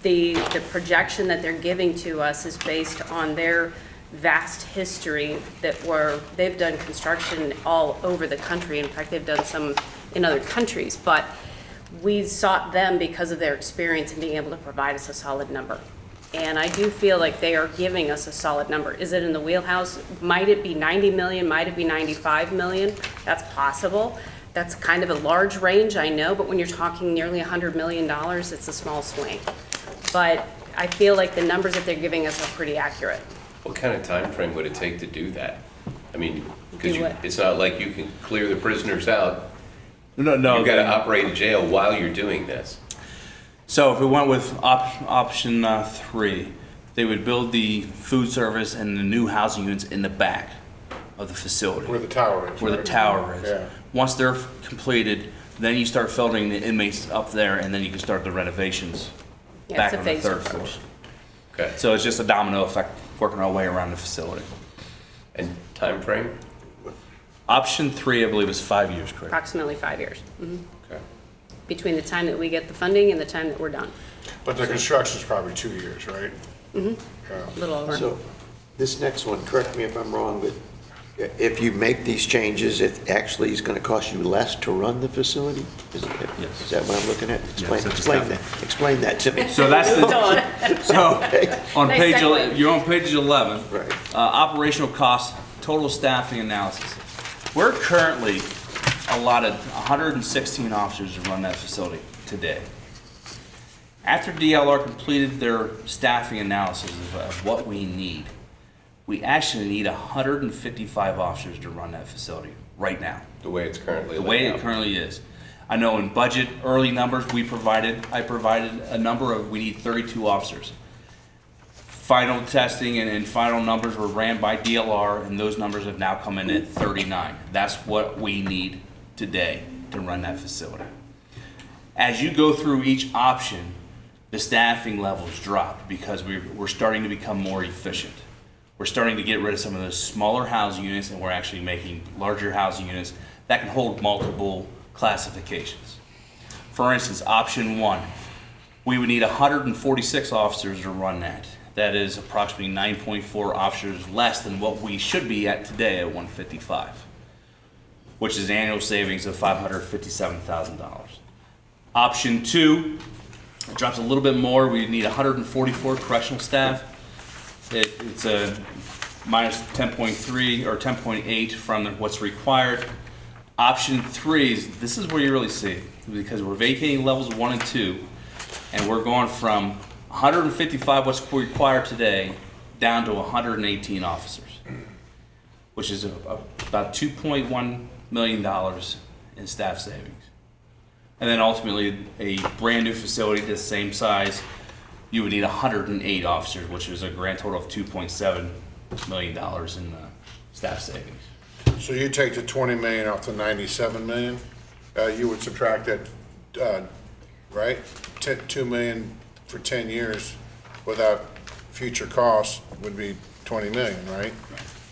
The projection that they're giving to us is based on their vast history they've done construction all over the country. In fact, they've done some in other countries, but we sought them because of their experience in being able to provide us a solid number. And I do feel like they are giving us a solid number. Is it in the wheelhouse? Might it be 90 million? Might it be 95 million? That's possible. That's kind of a large range, I know, but when you're talking nearly $100 million, it's a small swing. But I feel like the numbers that they're giving us are pretty accurate. What kind of time frame would it take to do that? I mean, because Do what? it's not like you can clear the prisoners out. No, You've got to operate a jail while you're doing this. So if we went with option 3, they would build the food service and the new housing units in the back of the facility. Where the tower is. Where the right? tower is. Yeah. Once they're completed, then you start filtering the inmates up there, and then you can start the renovations Yeah, back it's a on the phased third approach. floor. Okay. So it's just a domino effect, working our way around the facility. And time frame? Option 3, I believe, is 5 years, correct? Approximately 5 years. Okay. Between the time that we get the funding and the time that we're done. But the construction's probably 2 years, right? A little over. So this next one, correct me if I'm wrong, but if you make these changes, it actually is going to cost you less to run the facility? Is that what I'm looking at? Explain that to me. So that's the, so on Nice page, segue. you're on page 11. Right. Operational costs, total staffing analysis. We're currently allotted 116 officers to run that facility today. After DLR completed their staffing analysis of what we need, we actually need 155 officers to run that facility right now. The way it's currently The laid way out. it currently is. I know in budget, early numbers I provided a number of, we need 32 officers. Final testing and final numbers were ran by DLR, and those numbers have now come in at 39. That's what we need today to run that facility. As you go through each option, the staffing levels drop because we're starting to become more efficient. We're starting to get rid of some of those smaller housing units, and we're actually making larger housing units that can hold multiple classifications. For instance, option 1, we would need 146 officers to run that. That is approximately 9.4 officers less than what we should be at today at 155, which is annual savings of $557,000. Option 2, it drops a little bit more. We need 144 correctional staff. It's a minus 10.3 or 10.8 from what's required. Option 3 is, this is where you really see it, because we're vacating levels 1 and 2, and we're going from 155, what's required today, down to 118 officers, which is about $2.1 million in staff savings. And then ultimately, a brand new facility the same size, you would need 108 officers, which is a grand total of $2.7 million in staff savings. So you take the 20 million off the 97 million, you would subtract that, right? 2 million for 10 years without future costs would be 20 million, right?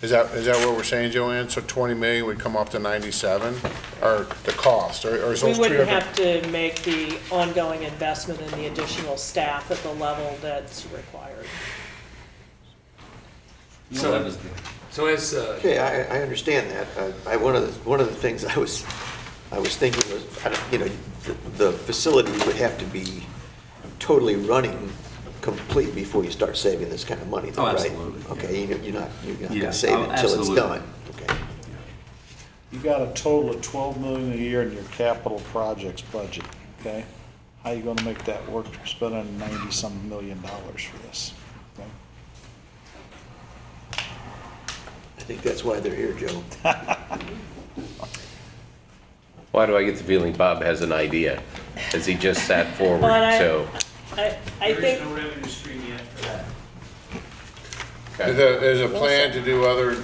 Is that what we're saying, Joanne? So 20 million would come up to 97, or the cost, or is We those two wouldn't different? have to make the ongoing investment in the additional staff at the level that's required. So as, Okay, I understand that. One of the things I was thinking was, the facility would have to be totally running complete before you start saving this kind of money, though, right? Absolutely, yeah. Okay, you're not Yeah, gonna save it until it's absolutely. done. Okay. You got a total of 12 million a year in your capital projects budget, okay? How you gonna make that work, spending 90-some million dollars for this? Okay? I think that's why they're here, Joe. Why do I get the feeling Bob has an idea? As he just sat forward, Well, so. I think, revenue stream yet for that. Is a plan to do other,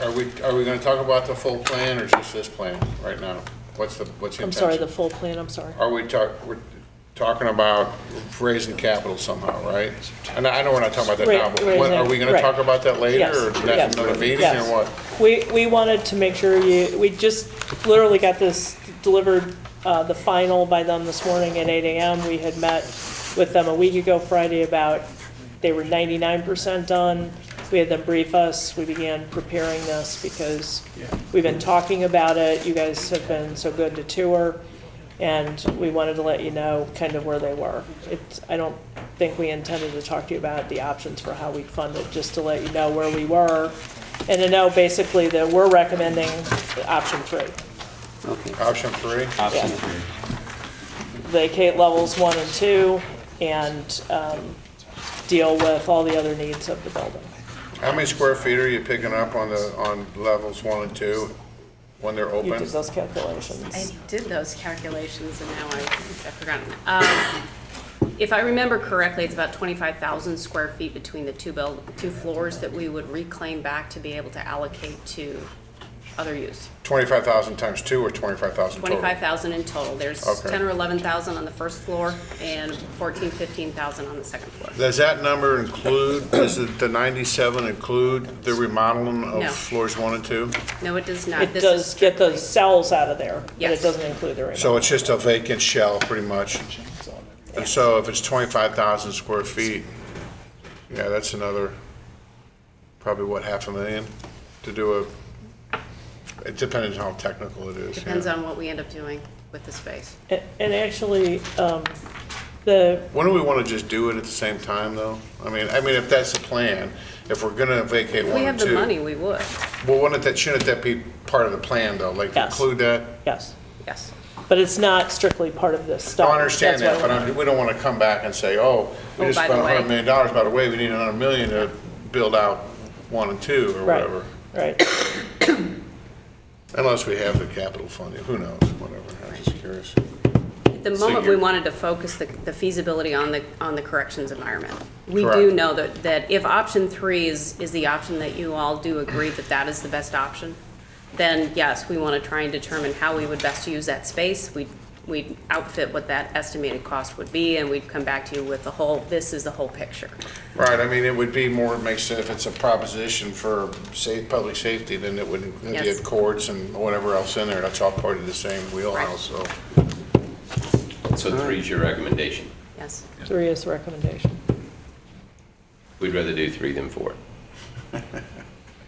are we gonna talk about the full plan, or just this plan right now? What's the intention? I'm sorry, the full plan, I'm sorry. We're talking about raising capital somehow, right? And I know we're not talking about that now, but Right, are we gonna right. talk about that later, Yes, or yes, next another meeting, yes. or what? We wanted to make sure we just literally got this delivered, the final by them this morning at 8 AM. We had met with them a week ago Friday they were 99% done. We had them brief us. We began preparing this because we've been talking about it. You guys have been so good to tour, and we wanted to let you know kind of where they were. I don't think we intended to talk to you about the options for how we'd fund it, just to let you know where we were, and to know basically that we're recommending option 3. Okay. Option 3? Option Yeah. 3. Vacate levels 1 and 2, and deal with all the other needs of the building. How many square feet are you picking up on levels 1 and 2 when they're You open? did those calculations. I did those calculations and now I've forgotten. If I remember correctly, it's about 25,000 square feet between the two floors that we would reclaim back to be able to allocate to other use. 25,000 times 2 or 25,000 total? 25,000 in total. There's Okay. 10 or 11,000 on the first floor and 14, 15,000 on the second floor. Does that number include, does the 97 include the remodeling No. of floors 1 and 2? No, it does not. It This does is get strictly- those cells out of there, but it Yes. doesn't include the remainder. So it's just a vacant shell, pretty much? And so if it's 25,000 square feet, yeah, that's another, probably what, $500,000 to do a, it depends on how technical it is. Depends yeah. on what we end up doing with the space. And actually, Wouldn't we want to just do it at the same time, though? I mean, if that's the plan, if we're gonna vacate If 1 we and have 2. the money, we would. Well, shouldn't that be part of the plan, though? Like, Yes. include that? yes, Yes. but it's not strictly part of this I stuff. understand That's that, why but we don't want to come back and say, oh, we Oh, just by spent the way. $100 million. By the way, we need another $1 million to build out 1 and 2 or Right, whatever. right. Unless we have the capital funding, who knows, whatever, I'm just curious. At the moment, we wanted to focus the feasibility on the corrections environment. We do Correct. know that if option 3 is the option that you all do agree that that is the best option, then yes, we want to try and determine how we would best use that space. We'd outfit what that estimated cost would be, and we'd come back to you with this is the whole picture. Right, I mean, it would be more, it makes sense if it's a proposition for public safety, then it would, if you Yes. had courts and whatever else in there, that's all part of the same wheelhouse, so. So 3 is your recommendation. Yes. 3 is the recommendation. We'd rather do 3 than 4.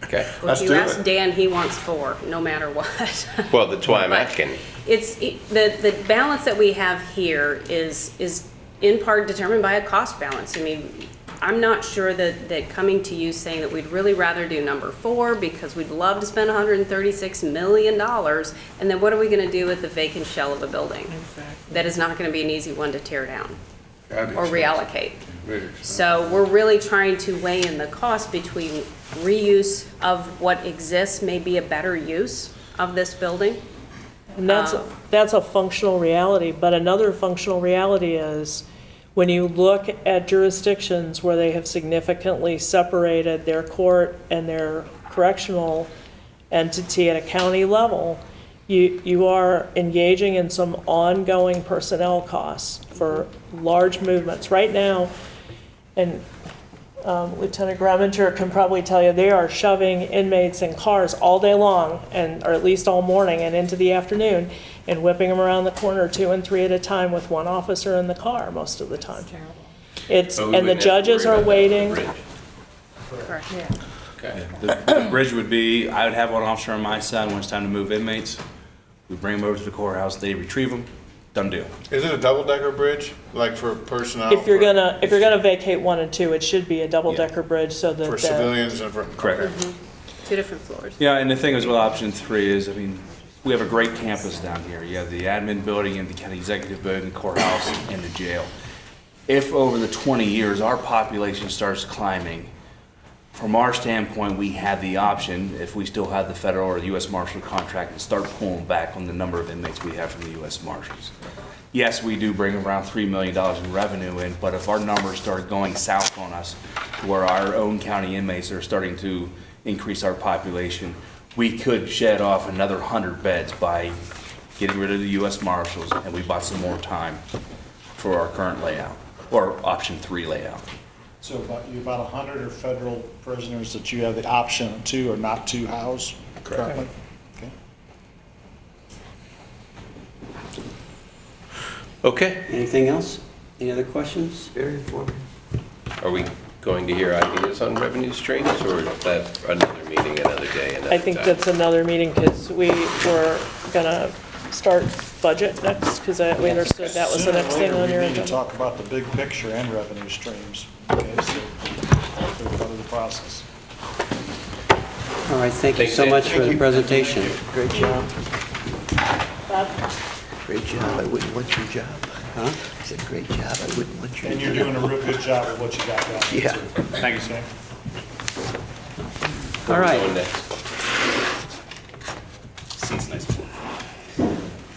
Okay. Well, if you ask Dan, he wants 4, no matter what. Well, that's why I'm But asking. The balance that we have here is in part determined by a cost balance. I mean, I'm not sure that coming to you saying that we'd really rather do number 4 because we'd love to spend $136 million, and then what are we gonna do with the vacant shell of a building? That is not gonna be an easy one to tear down that'd be or expensive. reallocate. Very expensive. So we're really trying to weigh in the cost between reuse of what exists, may be a better use of this building. And that's a functional reality, but another functional reality is when you look at jurisdictions where they have significantly separated their court and their correctional entity at a county level, you are engaging in some ongoing personnel costs for large movements. Right now, and Lieutenant Greminger can probably tell you, they are shoving inmates in cars all day long, or at least all morning and into the afternoon, and whipping them around the corner 2 and 3 at a time with one officer in the car most of the time. But we And the wouldn't have to judges worry are about that waiting. bridge. Correct. Okay. The bridge would be, I would have one officer on my side when it's time to move inmates. We bring them over to the courthouse, they retrieve them, done deal. Is it a double-decker bridge, like for personnel? If you're gonna vacate 1 and 2, it should be a double-decker bridge so that. For civilians and for? Correct. okay. 2 different floors. Yeah, and the thing is with option 3 is, I mean, we have a great campus down here. You have the admin building and the county executive building, the courthouse, and the jail. If over the 20 years, our population starts climbing, from our standpoint, we have the option, if we still have the federal or the U.S. Marshal contract, to start pulling back on the number of inmates we have from the U.S. Marshals. Yes, we do bring around $3 million in revenue in, but if our numbers start going south on us, to where our own county inmates are starting to increase our population, we could shed off another 100 beds by getting rid of the U.S. Marshals, and we bought some more time for our current layout, or option 3 layout. So about 100 are federal prisoners that you have the option to or not to house currently? Okay. Okay. Anything else? Any other questions? Very informative. Are we going to hear ideas on revenue streams, or is that another meeting, another day, another I think time? that's another meeting, because we were gonna start budget next, because we understood that was the next thing on your We need to agenda. talk about the big picture and revenue streams, okay, so we're part of the process. All right, thank you so much for the presentation. Great job. Bob? Great job. I wouldn't want your job. Huh? I said, great job. I wouldn't want your And job. you're doing a real good job with what you got going. Yeah. too. Thank you, Sam. All right. Going next. Seat's nice.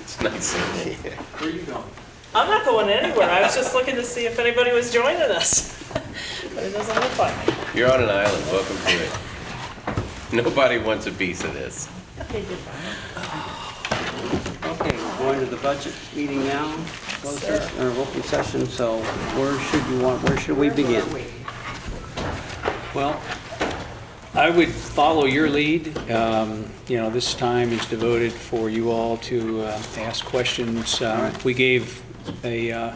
It's nice. Where are you going? I'm not going anywhere. I was just looking to see if anybody was joining us. But it doesn't look like it. You're on an island, welcome to it. Nobody wants a piece of this. Okay, going to the budget meeting now, closed session, or open session, so where should we begin? Well, I would follow your lead. This time is devoted for you all to ask questions. We gave an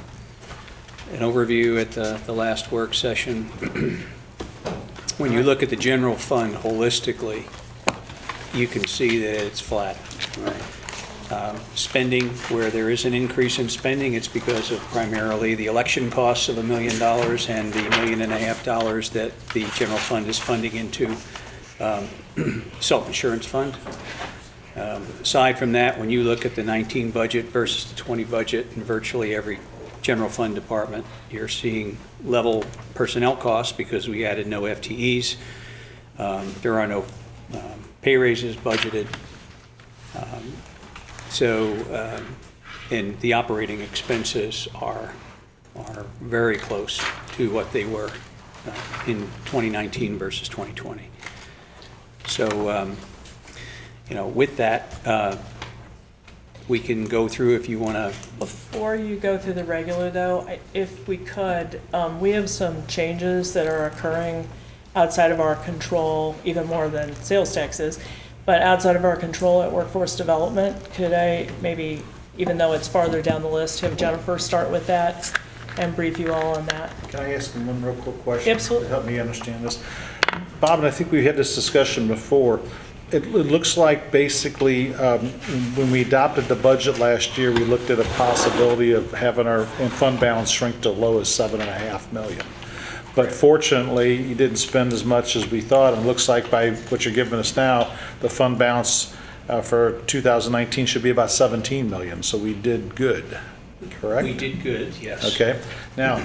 overview at the last work session. When you look at the general fund holistically, you can see that it's flat. Spending, where there is an increase in spending, it's because of primarily the election costs of $1 million and the $1.5 million that the general fund is funding into self-insurance fund. Aside from that, when you look at the 19 budget versus the 20 budget in virtually every general fund department, you're seeing level personnel costs because we added no FTEs. There are no pay raises budgeted. And the operating expenses are very close to what they were in 2019 versus 2020. So, with that, we can go through if you want to. Before you go through the regular though, if we could, we have some changes that are occurring outside of our control, even more than sales taxes, but outside of our control at workforce development. Could I maybe, even though it's farther down the list, have Jennifer start with that and brief you all on that? Can I ask them one real quick question? Absolutely. To help me understand this. Bob, and I think we had this discussion before. It looks like basically, when we adopted the budget last year, we looked at a possibility of having our fund balance shrink to low as $7.5 million. But fortunately, you didn't spend as much as we thought, and it looks like by what you're giving us now, the fund balance for 2019 should be about 17 million, so we did good, correct? We did good, yes. Okay. Now,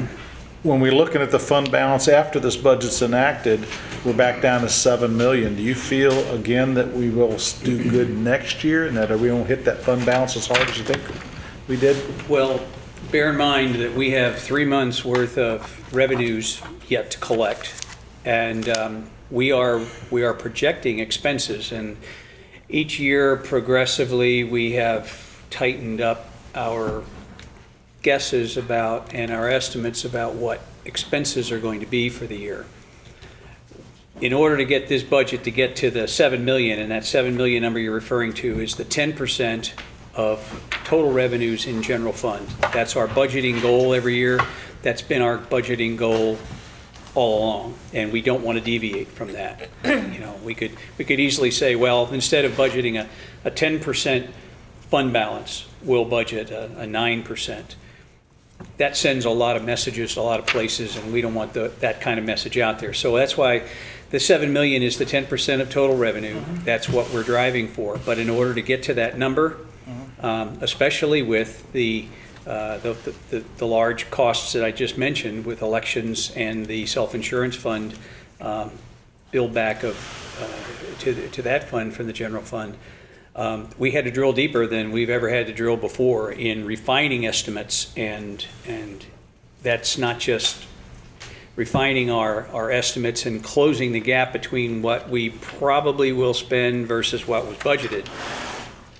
when we're looking at the fund balance after this budget's enacted, we're back down to 7 million. Do you feel, again, that we will do good next year and that we won't hit that fund balance as hard as you think we did? Well, bear in mind that we have 3 months' worth of revenues yet to collect, and we are projecting expenses, and each year progressively we have tightened up our guesses about and our estimates about what expenses are going to be for the year. In order to get this budget to get to the 7 million, and that 7 million number you're referring to is the 10% of total revenues in general fund. That's our budgeting goal every year. That's been our budgeting goal all along, and we don't want to deviate from that. We could easily say, well, instead of budgeting a 10% fund balance, we'll budget a 9%. That sends a lot of messages to a lot of places, and we don't want that kind of message out there. So that's why the 7 million is the 10% of total revenue. That's what we're driving for. But in order to get to that number, especially with the large costs that I just mentioned with elections and the self-insurance fund, build back to that fund from the general fund, we had to drill deeper than we've ever had to drill before in refining estimates, and that's not just refining our estimates and closing the gap between what we probably will spend versus what was budgeted,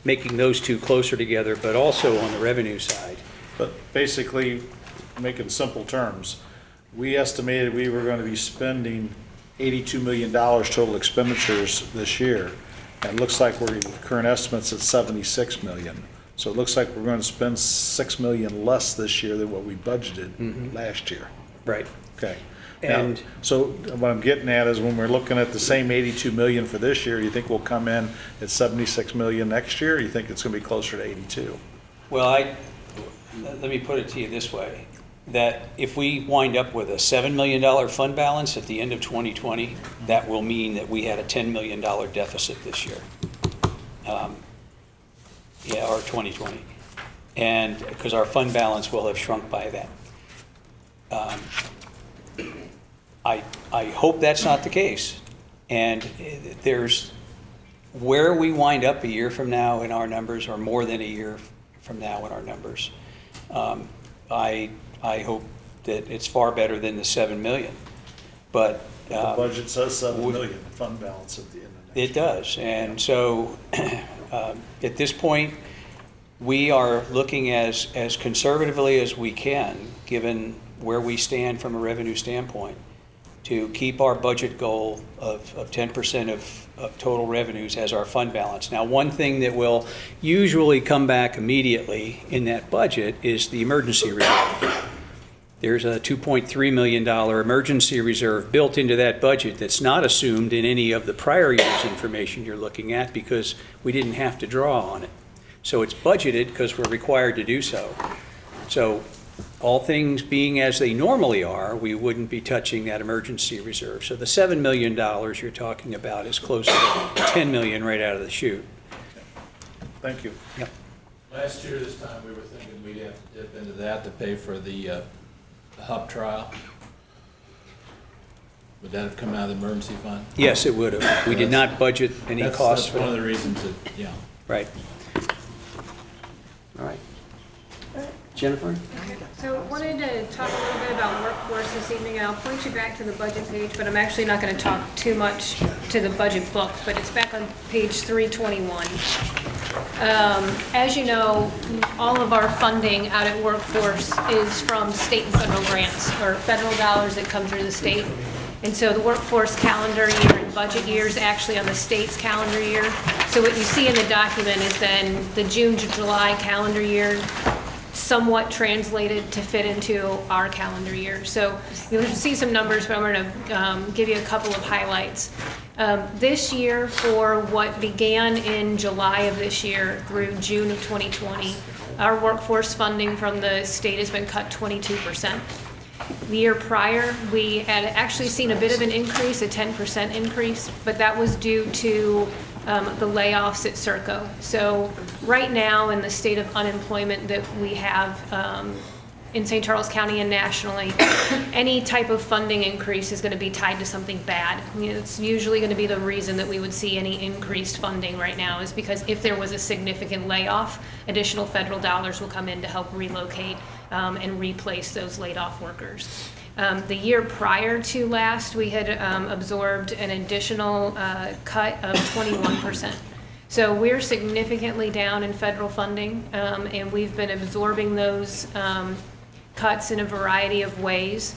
making those two closer together, but also on the revenue side. But basically, making simple terms, we estimated we were going to be spending $82 million total expenditures this year. And it looks like we're current estimates at 76 million. So it looks like we're going to spend 6 million less this year than what we budgeted last year. Right. Okay. And So what I'm getting at is when we're looking at the same 82 million for this year, you think we'll come in at 76 million next year? Or you think it's going to be closer to 82? well, let me put it to you this way, that if we wind up with a $7 million fund balance at the end of 2020, that will mean that we had a $10 million deficit this year. Or 2020. And because our fund balance will have shrunk by that. I hope that's not the case. And there's, where we wind up a year from now in our numbers, or more than a year from now in our numbers, I hope that it's far better than the 7 million. But The budget says 7 million fund balance at the end of next year. it does. And so at this point, we are looking as conservatively as we can, given where we stand from a revenue standpoint, to keep our budget goal of 10% of total revenues as our fund balance. Now, one thing that will usually come back immediately in that budget is the emergency reserve. There's a $2.3 million emergency reserve built into that budget that's not assumed in any of the prior year's information you're looking at because we didn't have to draw on it. So it's budgeted because we're required to do so. So all things being as they normally are, we wouldn't be touching that emergency reserve. So the $7 million you're talking about is closer to $10 million right out of the chute. Thank you. Yep. Last year, this time, we were thinking we'd have to dip into that to pay for the hub trial. Would that have come out of the emergency fund? Yes, it would have. We did not budget any costs That's for one of it. the reasons that, yeah. Right. All right. Jennifer? So I wanted to talk a little bit about workforce this evening, and I'll point you back to the budget page, but I'm actually not going to talk too much to the budget book, but it's back on page 321. As you know, all of our funding out at Workforce is from state and federal grants, or federal dollars that come through the state. And so the workforce calendar year and budget year is actually on the state's calendar year. So what you see in the document is then the June to July calendar year somewhat translated to fit into our calendar year. So you'll see some numbers, but I'm going to give you a couple of highlights. This year, for what began in July of this year through June of 2020, our workforce funding from the state has been cut 22%. The year prior, we had actually seen a bit of an increase, a 10% increase, but that was due to the layoffs at Serco. So right now, in the state of unemployment that we have in St. Charles County and nationally, any type of funding increase is going to be tied to something bad. I mean, it's usually going to be the reason that we would see any increased funding right now is because if there was a significant layoff, additional federal dollars will come in to help relocate and replace those laid off workers. The year prior to last, we had absorbed an additional cut of 21%. So we're significantly down in federal funding, and we've been absorbing those cuts in a variety of ways.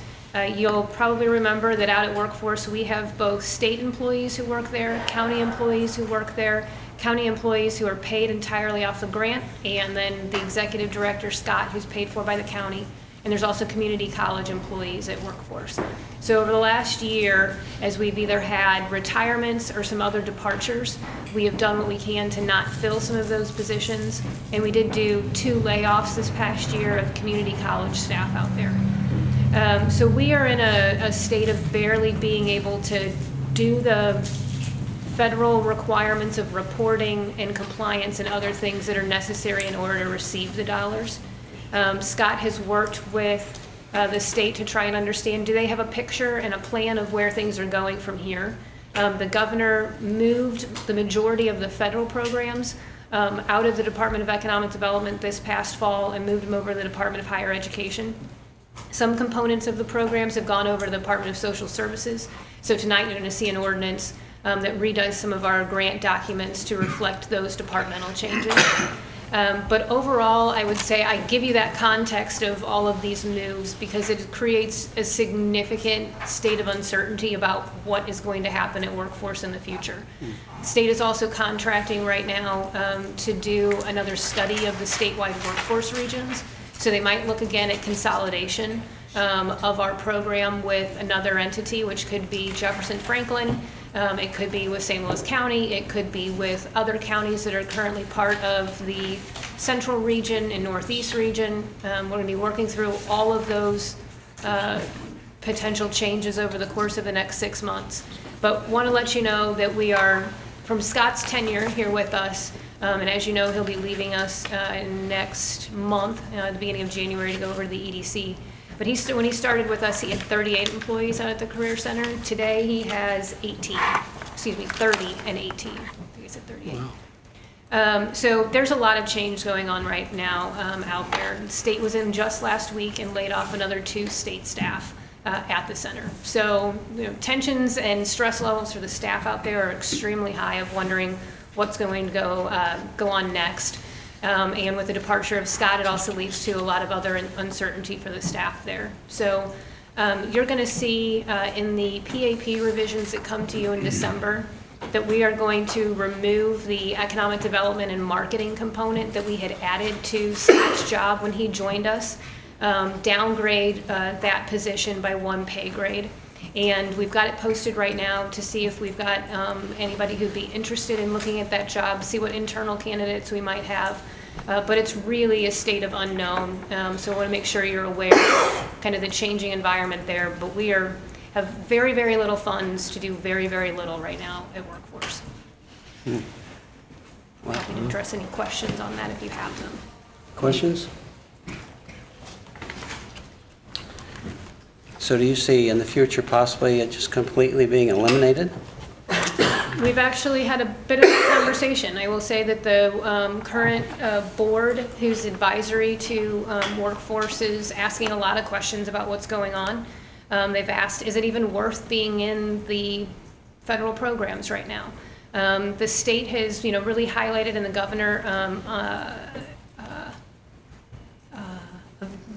You'll probably remember that out at Workforce, we have both state employees who work there, county employees who work there, county employees who are paid entirely off the grant, and then the executive director, Scott, who's paid for by the county. And there's also community college employees at Workforce. So over the last year, as we've either had retirements or some other departures, we have done what we can to not fill some of those positions. And we did do 2 layoffs this past year of community college staff out there. So we are in a state of barely being able to do the federal requirements of reporting and compliance and other things that are necessary in order to receive the dollars. Scott has worked with the state to try and understand, do they have a picture and a plan of where things are going from here? The governor moved the majority of the federal programs out of the Department of Economic Development this past fall and moved them over to the Department of Higher Education. Some components of the programs have gone over to the Department of Social Services. So tonight you're going to see an ordinance that redoes some of our grant documents to reflect those departmental changes. But overall, I would say I give you that context of all of these moves because it creates a significant state of uncertainty about what is going to happen at Workforce in the future. The state is also contracting right now to do another study of the statewide workforce regions. So they might look again at consolidation. of our program with another entity, which could be Jefferson Franklin, it could be with St. Louis County, it could be with other counties that are currently part of the central region and northeast region. We're going to be working through all of those potential changes over the course of the next 6 months. But want to let you know that we are, from Scott's tenure here with us, and as you know, he'll be leaving us next month, at the beginning of January, to go over to the EDC. But when he started with us, he had 38 employees out at the Career Center. Today, he has 30 and 18. I think he said 38. Wow. So there's a lot of change going on right now out there. The state was in just last week and laid off another 2 state staff at the center. So tensions and stress levels for the staff out there are extremely high, of wondering what's going to go on next. And with the departure of Scott, it also leads to a lot of other uncertainty for the staff there. So you're going to see in the PAP revisions that come to you in December that we are going to remove the economic development and marketing component that we had added to Scott's job when he joined us, downgrade that position by 1 pay grade. And we've got it posted right now to see if we've got anybody who'd be interested in looking at that job, see what internal candidates we might have. But it's really a state of unknown, so I want to make sure you're aware of kind of the changing environment there. But we have very, very little funds to do very, very little right now at Workforce. I'm happy to address any questions on that if you have them. Questions? So do you see in the future possibly it just completely being eliminated? We've actually had a bit of a conversation. I will say that the current board, who's advisory to Workforce, is asking a lot of questions about what's going on. They've asked, is it even worth being in the federal programs right now? The state has, really highlighted, in the governor,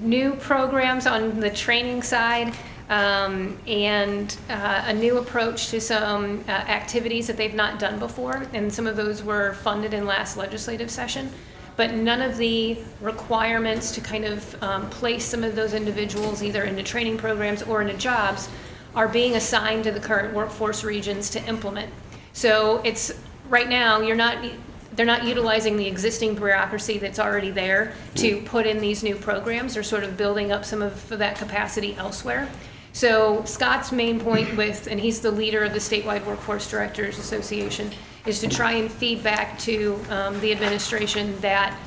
new programs on the training side, and a new approach to some activities that they've not done before, and some of those were funded in last legislative session. But none of the requirements to kind of place some of those individuals either into training programs or into jobs are being assigned to the current Workforce regions to implement. So it's, right now, they're not utilizing the existing bureaucracy that's already there to put in these new programs. They're sort of building up some of that capacity elsewhere. So Scott's main point and he's the leader of the Statewide Workforce Directors Association, is to try and feed back to the administration that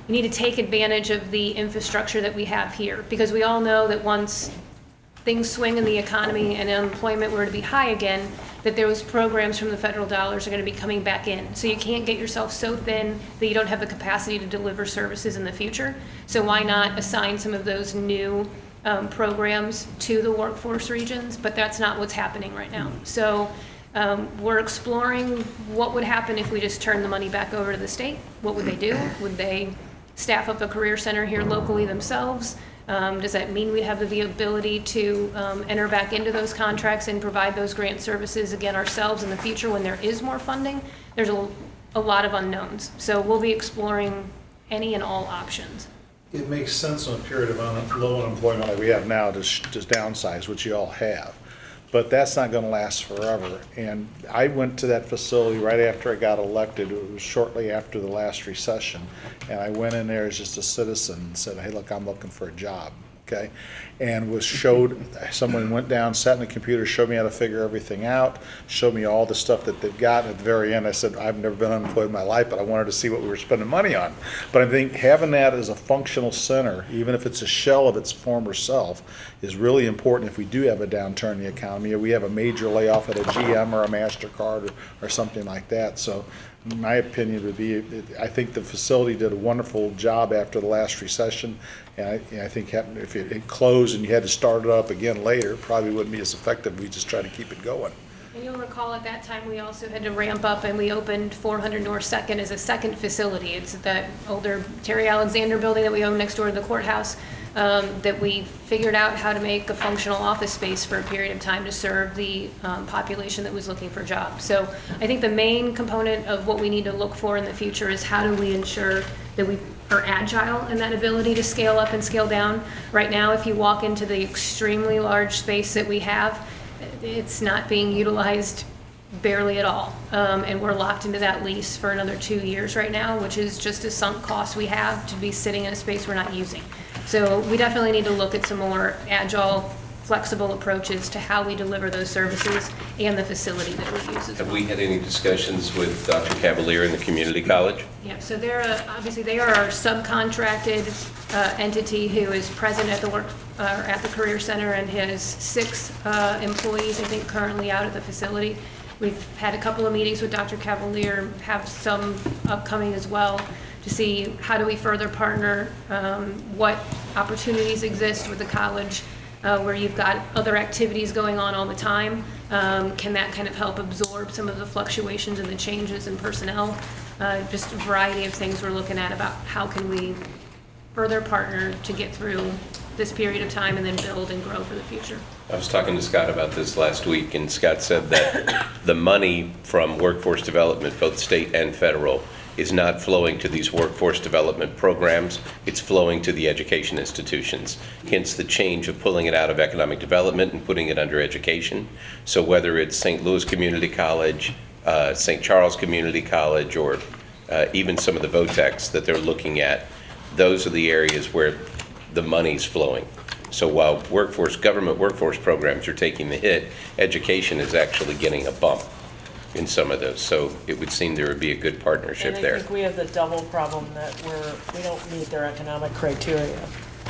you need to take advantage of the infrastructure that we have here. Because we all know that once things swing in the economy and unemployment were to be high again, that those programs from the federal dollars are going to be coming back in. So you can't get yourself so thin that you don't have the capacity to deliver services in the future. So why not assign some of those new programs to the Workforce regions? But that's not what's happening right now. So we're exploring what would happen if we just turned the money back over to the state. What would they do? Would they staff up a career center here locally themselves? Does that mean we'd have the ability to enter back into those contracts and provide those grant services again ourselves in the future when there is more funding? There's a lot of unknowns. So we'll be exploring any and all options. It makes sense in a period of low unemployment like we have now to downsize, which you all have. But that's not going to last forever. And I went to that facility right after I got elected. It was shortly after the last recession. And I went in there as just a citizen and said, hey, look, I'm looking for a job. Okay, and someone went down, sat in the computer, showed me how to figure everything out, showed me all the stuff that they've got. And at the very end, I said, I've never been unemployed in my life, but I wanted to see what we were spending money on. But I think having that as a functional center, even if it's a shell of its former self, is really important if we do have a downturn in the economy, or we have a major layoff at a GM or a MasterCard or something like that. So my opinion would be, I think the facility did a wonderful job after the last recession. And I think if it closed and you had to start it up again later, it probably wouldn't be as effective. We just try to keep it going. And you'll recall at that time we also had to ramp up, and we opened 400 North 2nd as a second facility. It's that older Terry Alexander building that we own next door to the courthouse, that we figured out how to make a functional office space for a period of time to serve the population that was looking for jobs. So I think the main component of what we need to look for in the future is how do we ensure that we are agile in that ability to scale up and scale down. Right now, if you walk into the extremely large space that we have, it's not being utilized barely at all. And we're locked into that lease for another 2 years right now, which is just a sunk cost we have to be sitting in a space we're not using. So we definitely need to look at some more agile, flexible approaches to how we deliver those services and the facility that we use as Have well. we had any discussions with Dr. Cavalier in the community college? Yeah, so they're, obviously, they are our subcontracted entity who is present at the Career Center and has 6 employees, I think, currently out at the facility. We've had a couple of meetings with Dr. Cavalier, have some upcoming as well, to see how do we further partner, what opportunities exist with the college, where you've got other activities going on all the time. Can that kind of help absorb some of the fluctuations and the changes in personnel? Just a variety of things we're looking at about how can we further partner to get through this period of time and then build and grow for the future. I was talking to Scott about this last week, and Scott said that the money from workforce development, both state and federal, is not flowing to these workforce development programs. It's flowing to the education institutions. Hence the change of pulling it out of economic development and putting it under education. So whether it's St. Louis Community College, St. Charles Community College, or even some of the VOTECs that they're looking at, those are the areas where the money's flowing. So while government workforce programs are taking the hit, education is actually getting a bump in some of those. So it would seem there would be a good partnership And I there. think we have the double problem that we don't meet their economic criteria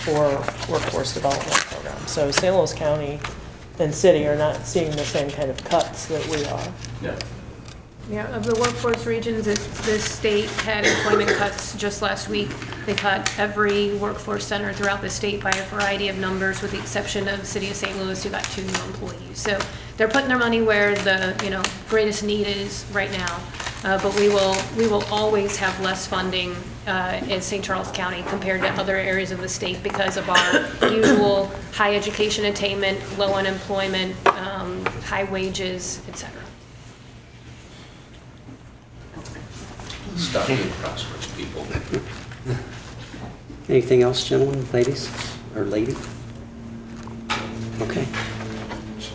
for workforce development programs. So St. Louis County and city are not seeing the same kind of cuts that we are. No. Yeah, of the workforce regions, the state had employment cuts just last week. They cut every workforce center throughout the state by a variety of numbers, with the exception of the city of St. Louis, who got 2 new employees. So they're putting their money where the greatest need is right now. But we will always have less funding in St. Charles County compared to other areas of the state because of our usual high education attainment, low unemployment, high wages, et cetera. Stop being prosperous, people. Anything else, gentlemen, ladies, or lady? Okay.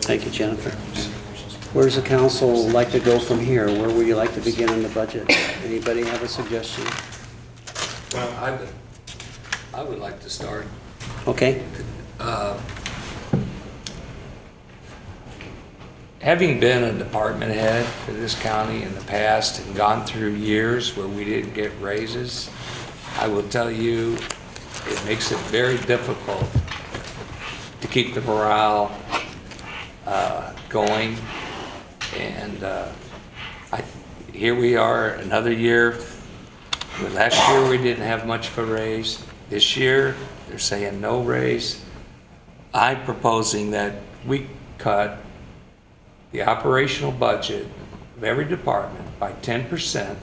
Thank you, Jennifer. Where does the council like to go from here? Where would you like to begin in the budget? Anybody have a suggestion? Well, I would like to start. Okay. Having been a department head for this county in the past and gone through years where we didn't get raises, I will tell you, it makes it very difficult to keep the morale going. And here we are, another year. Last year we didn't have much of a raise. This year they're saying no raise. I'm proposing that we cut the operational budget of every department by 10%,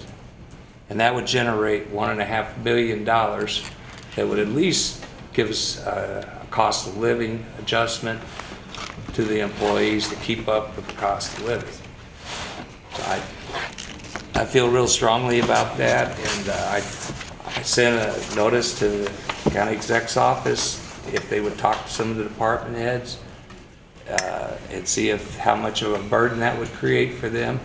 and that would generate $1.5 billion that would at least give us a cost of living adjustment to the employees to keep up with the cost of living. So I feel real strongly about that, and I sent a notice to the county exec's office if they would talk to some of the department heads and see how much of a burden that would create for them.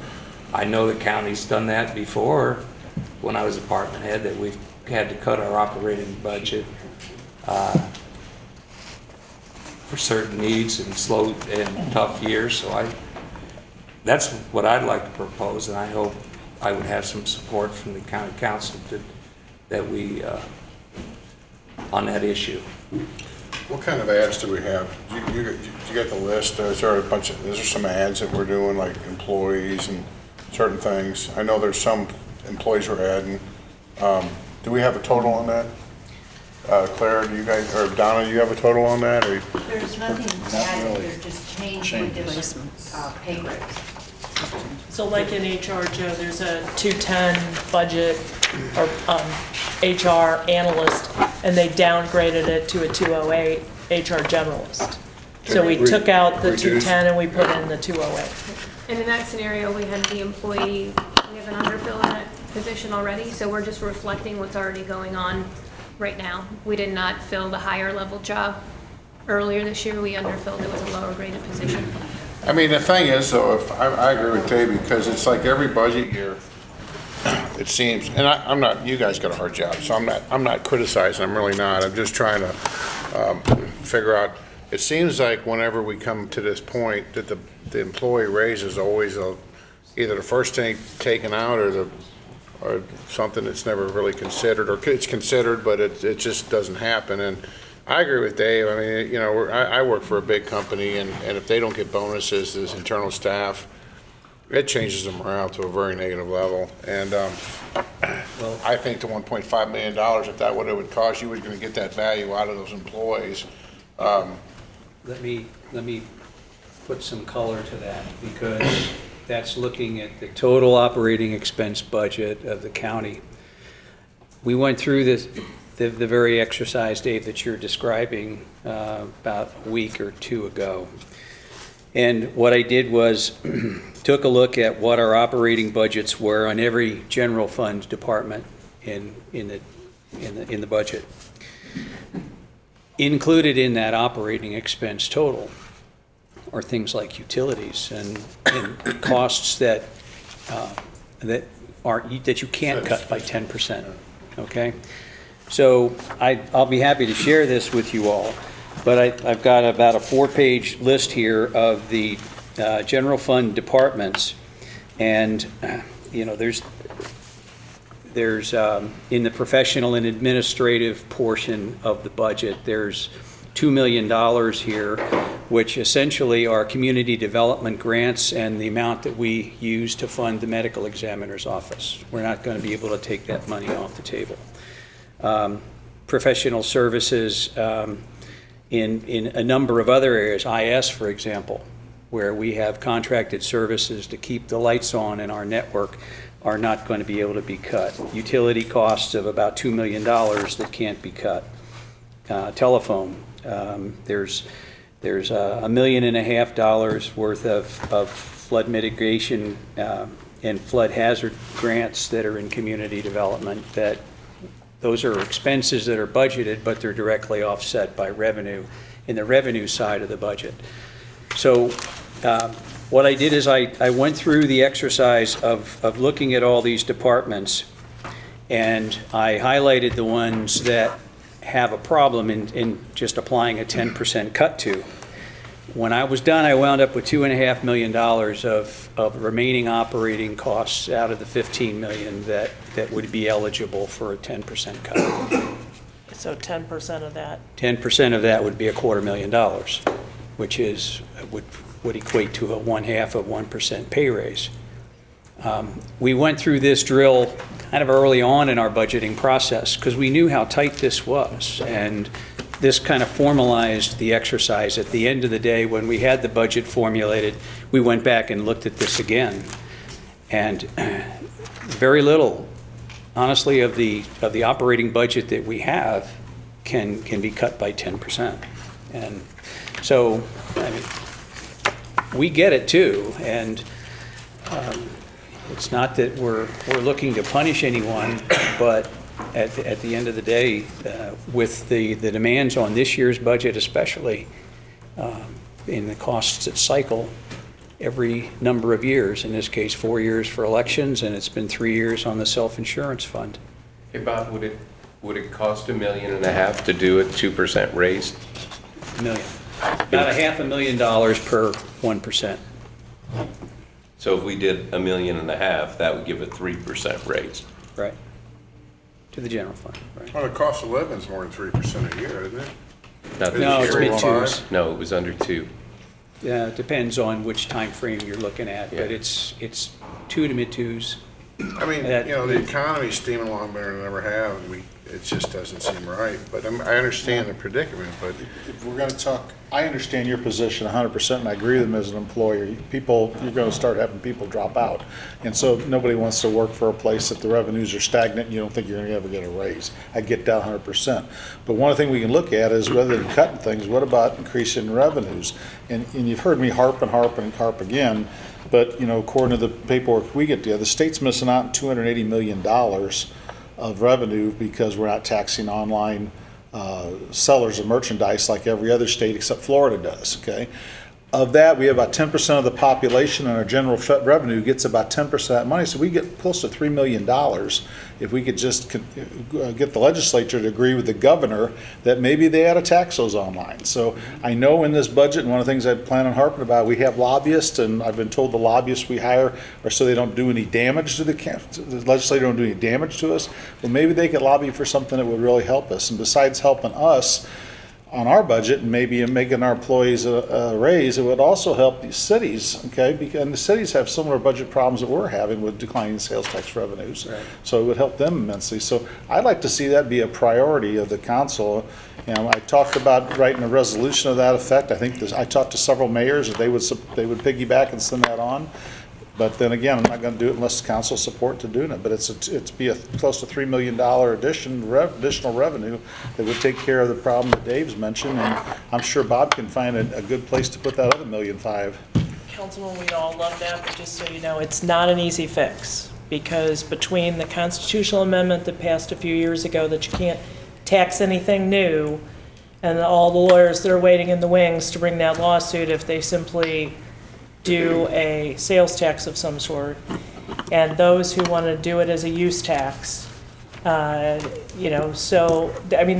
I know the county's done that before when I was department head, that we've had to cut our operating budget for certain needs in slow and tough years. So that's what I'd like to propose, and I hope I would have some support from the county council that we on that issue. What kind of ads do we have? You got the list? Is there some ads that we're doing, like employees and certain things? I know there's some employees we're adding. Do we have a total on that? Claire, do you guys, or Donna, do you have a total on that? Or? There's nothing added, there's just change with different pay grades. So like in HR, Joe, there's a 210 budget or HR analyst, and they downgraded it to a 208 HR generalist. So we took out the 210 and we put in the 208. And in that scenario, we had the employee, we have an underfill in it, position already, so we're just reflecting what's already going on right now. We did not fill the higher level job. Earlier this year, we underfilled it with a lower graded position. I mean, the thing is, though, if I agree with Dave, because it's like every budget year, it seems, and I'm not, you guys got a hard job, so I'm not criticizing, I'm really not. I'm just trying to figure out, it seems like whenever we come to this point, that the employee raise is always either the first thing taken out or something that's never really considered, or it's considered, but it just doesn't happen. And I agree with Dave. I mean, you know, I work for a big company, and if they don't get bonuses as internal staff, it changes the morale to a very negative level. And I think the $1.5 million, if that what it would cost, you was going to get that value out of those employees. Let me put some color to that, because that's looking at the total operating expense budget of the county. We went through this, the very exercise, Dave, that you're describing about a week or two ago. And what I did was took a look at what our operating budgets were on every general fund department in the budget. Included in that operating expense total are things like utilities and costs that you can't cut by 10%. Okay, so I'll be happy to share this with you all, but I've got about a 4-page list here of the general fund departments, and you know, there's in the professional and administrative portion of the budget, there's $2 million here, which essentially are community development grants and the amount that we use to fund the medical examiner's office. We're not going to be able to take that money off the table. Professional services in a number of other areas, IS, for example, where we have contracted services to keep the lights on in our network, are not going to be able to be cut. Utility costs of about $2 million that can't be cut. Telephone, there's $1.5 million worth of flood mitigation and flood hazard grants that are in community development. That those are expenses that are budgeted, but they're directly offset by revenue in the revenue side of the budget. So what I did is I went through the exercise of looking at all these departments, and I highlighted the ones that have a problem in just applying a 10% cut to. When I was done, I wound up with $2.5 million of remaining operating costs out of the $15 million that would be eligible for a 10% cut. So 10% of that. 10% of that would be $250,000, which would equate to a 0.5% pay raise. We went through this drill kind of early on in our budgeting process because we knew how tight this was, and this kind of formalized the exercise. At the end of the day, when we had the budget formulated, we went back and looked at this again, and very little, honestly, of the operating budget that we have can be cut by 10%. And so, I mean, we get it too, and it's not that we're looking to punish anyone, but at the end of the day, with the demands on this year's budget especially, in the costs that cycle every number of years, in this case 4 years for elections, and it's been 3 years on the self-insurance fund. Hey Bob, would it cost $1.5 million to do a 2% raise? $1 million. About $500,000 per 1%. So if we did $1.5 million, that would give a 3% raise. Right. To the general fund, right. Well, the cost of living is more than 3% a year, isn't it? Not No, this it's year. mid-twos. No, it was under 2. Yeah, it depends on which time frame you're looking at, but Yeah. it's 2 to mid-twos. I mean, the economy's steaming along better than it ever have, and it just doesn't seem right. But I understand the predicament, but If we're gonna talk, I understand your position 100%, and I agree with them as an employer. You're gonna start having people drop out. And so nobody wants to work for a place that the revenues are stagnant and you don't think you're gonna ever get a raise. I get that 100%. But one thing we can look at is, rather than cutting things, what about increasing revenues? And you've heard me harp again but, you know, according to the paperwork we get, the state's missing out on $280 million of revenue because we're not taxing online sellers of merchandise like every other state except Florida does, okay? Of that, we have about 10% of the population, and our general revenue gets about 10% of that money, so we get close to $3 million if we could just get the legislature to agree with the governor that maybe they ought to tax those online. So I know in this budget, and one of the things I plan on harping about, we have lobbyists, and I've been told the lobbyists we hire are so they don't do any damage to the legislature, don't do any damage to us. Well, maybe they could lobby for something that would really help us, and besides helping us on our budget and maybe making our employees a raise, it would also help these cities, okay? And the cities have similar budget problems that we're having with declining sales tax revenues. Right. So it would help them immensely. So I'd like to see that be a priority of the council. You know, I talked about writing a resolution of that effect. I think I talked to several mayors that they would piggyback and send that on. But then again, I'm not going to do it unless council support to doing it. But it's be a close to $3 million additional revenue that would take care of the problem that Dave's mentioned. And I'm sure Bob can find a good place to put that other $1.5 million. Councilman, we all love that, but just so you know, it's not an easy fix, because between the constitutional amendment that passed a few years ago that you can't tax anything new, and all the lawyers that are waiting in the wings to bring that lawsuit if they simply do a sales tax of some sort, and those who want to do it as a use tax, you know, so, I mean,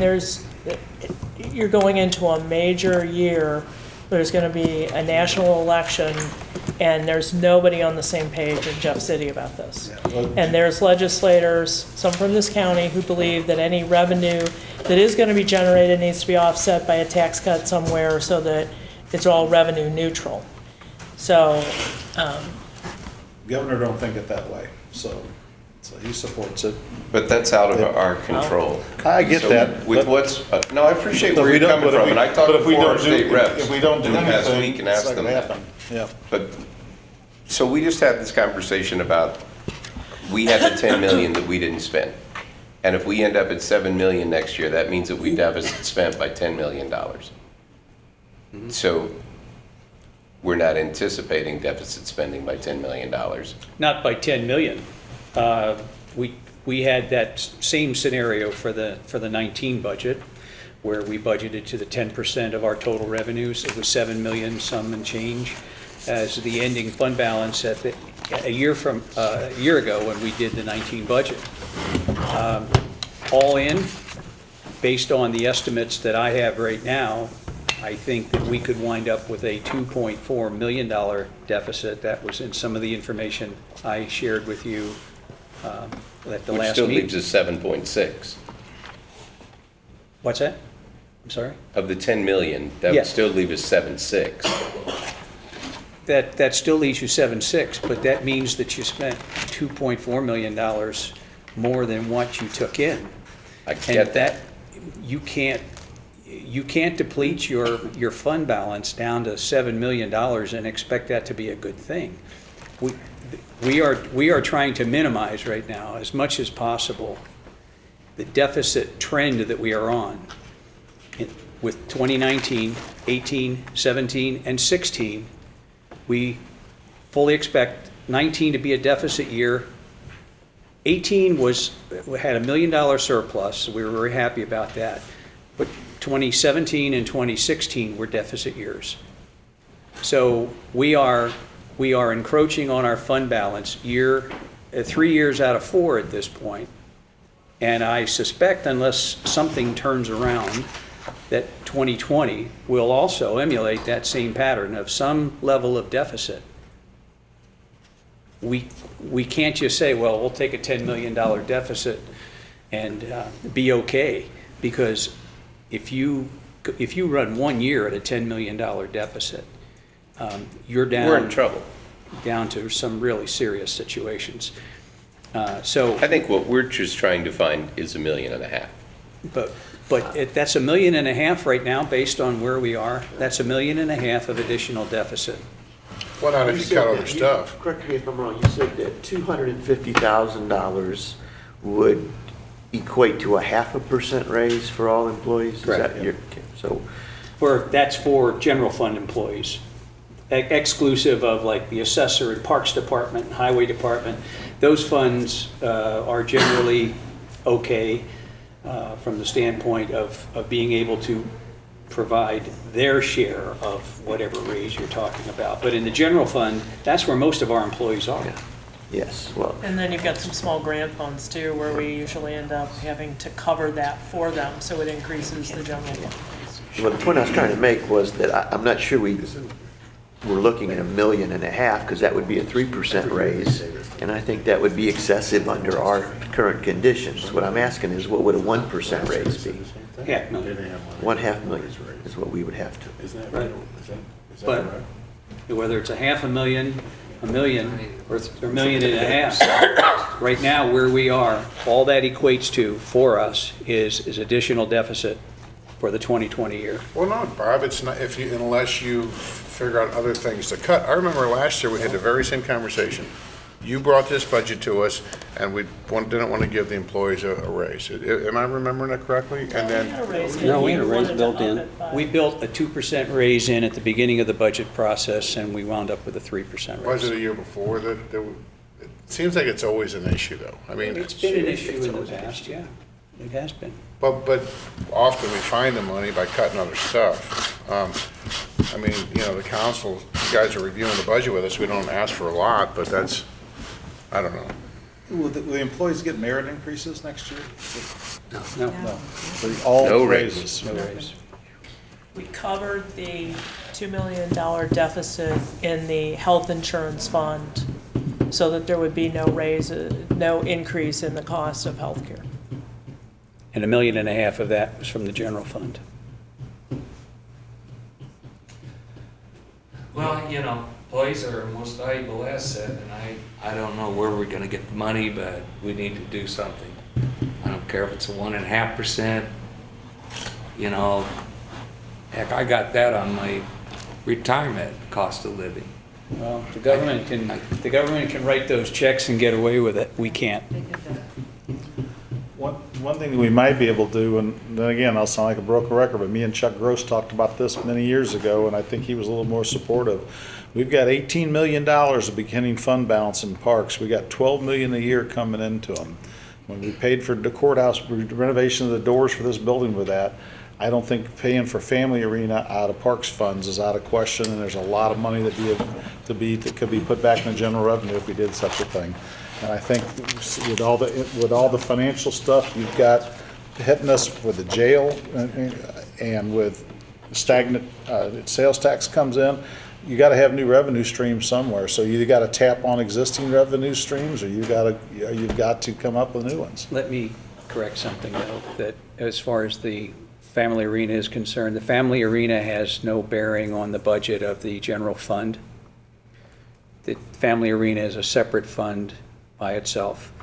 you're going into a major year. There's going to be a national election, and there's nobody on the same page in Jeff City about this. And there's legislators, some from this county, who believe that any revenue that is going to be generated needs to be offset by a tax cut somewhere so that it's all revenue neutral. So, Governor don't think it that way, so he supports it. But that's out of our control. I get So that. With but- what's, no, I appreciate but where we you're don't- coming but if from, we- and I talked but if we to don't our do- state reps. If we don't do in the past anything, week and it's asked not them gonna that. happen. Yeah. But, so we just had this conversation about, we had the 10 million that we didn't spend. And if we end up at 7 million next year, that means that we deficit spent by $10 million. So we're not anticipating deficit spending by $10 million. Not by 10 million. We had that same scenario for the 19 budget, where we budgeted to the 10% of our total revenues. It was 7 million, some and change, as the ending fund balance at a year ago when we did the 19 budget. All in, based on the estimates that I have right now, I think that we could wind up with a $2.4 million deficit. That was in some of the information I shared with you at the Which last still meeting. leaves us 7.6. What's that? I'm sorry? Of the 10 million, that would Yes. still leave us 7.6. That still leaves you 7.6, but that means that you spent $2.4 million more than what you took in. I get that. You can't deplete your fund balance down to $7 million and expect that to be a good thing. We are trying to minimize right now, as much as possible, the deficit trend that we are on. With 2019, 18, 17, and 16, we fully expect 19 to be a deficit year. 18 had $1 million surplus, so we were very happy about that. But 2017 and 2016 were deficit years. So we are encroaching on our fund balance 3 years out of 4 at this point. And I suspect, unless something turns around, that 2020 will also emulate that same pattern of some level of deficit. We can't just say, well, we'll take a $10 million deficit and be okay, because if you run 1 year at a $10 million deficit, you're down. We're in trouble. Down to some really serious situations. So I think what we're just trying to find is $1.5 million. But that's $1.5 million right now, based on where we are. That's $1.5 million of additional deficit. Why not if you cut other stuff? Correct me if I'm wrong, you said that $250,000 would equate to a 0.5% raise for all employees? Is Correct, that yeah. okay, so, That's for general fund employees. exclusive of like the assessor and parks department, and highway department. Those funds are generally okay from the standpoint of being able to provide their share of whatever raise you're talking about. But in the general fund, that's where most of our employees are. Yes, well, And then you've got some small grant funds too, where we usually end up having to cover that for them, so it increases the general fund. well, the point I was trying to make was that I'm not sure we're looking at $1.5 million, because that would be a 3% raise, and I think that would be excessive under our current conditions. What I'm asking is, what would a 1% raise be? Yeah, no, $1.5 million is what we would have to. right. But whether it's $500,000, $1 million, or $1.5 million, right now where we are, all that equates to for us is additional deficit for the 2020 year. Well, no, Bob, it's not, unless you figure out other things to cut. I remember last year, we had the very same conversation. You brought this budget to us, and we didn't want to give the employees a raise. Am I remembering that correctly? And then, No, we had a raise built in. We built a 2% raise in at the beginning of the budget process, and we wound up with a 3% raise. was it a year before that, it seems like it's always an issue, though. I mean, It's been an issue in the past, yeah. It has been. but often we find the money by cutting other stuff. I mean, the council, you guys are reviewing the budget with us, we don't ask for a lot, but that's, I don't know. Will the employees get merit increases next year? No, No. All No raises. no raise. We covered the $2 million deficit in the health insurance fund so that there would be no no increase in the cost of healthcare. And $1.5 million of that was from the general fund. Well, employees are our most valuable asset, and I don't know where we're gonna get the money, but we need to do something. I don't care if it's a 1.5%, heck, I got that on my retirement cost of living. Well, the government can write those checks and get away with it. We can't. One thing we might be able to do, and then again, I'll sound like a broken record, but me and Chuck Gross talked about this many years ago, and I think he was a little more supportive. We've got $18 million of beginning fund balance in parks. We got $12 million a year coming into them. When we paid for the courthouse renovation of the doors for this building with that, I don't think paying for Family Arena out of parks funds is out of question, and there's a lot of money that could be put back in the general revenue if we did such a thing. And I think with all the financial stuff you've got hitting us with the jail and with stagnant sales tax comes in, you got to have new revenue streams somewhere. So you got to tap on existing revenue streams, or you've got to come up with new ones. Let me correct something, though, that as far as the Family Arena is concerned, the Family Arena has no bearing on the budget of the general fund. The Family Arena is a separate fund by itself.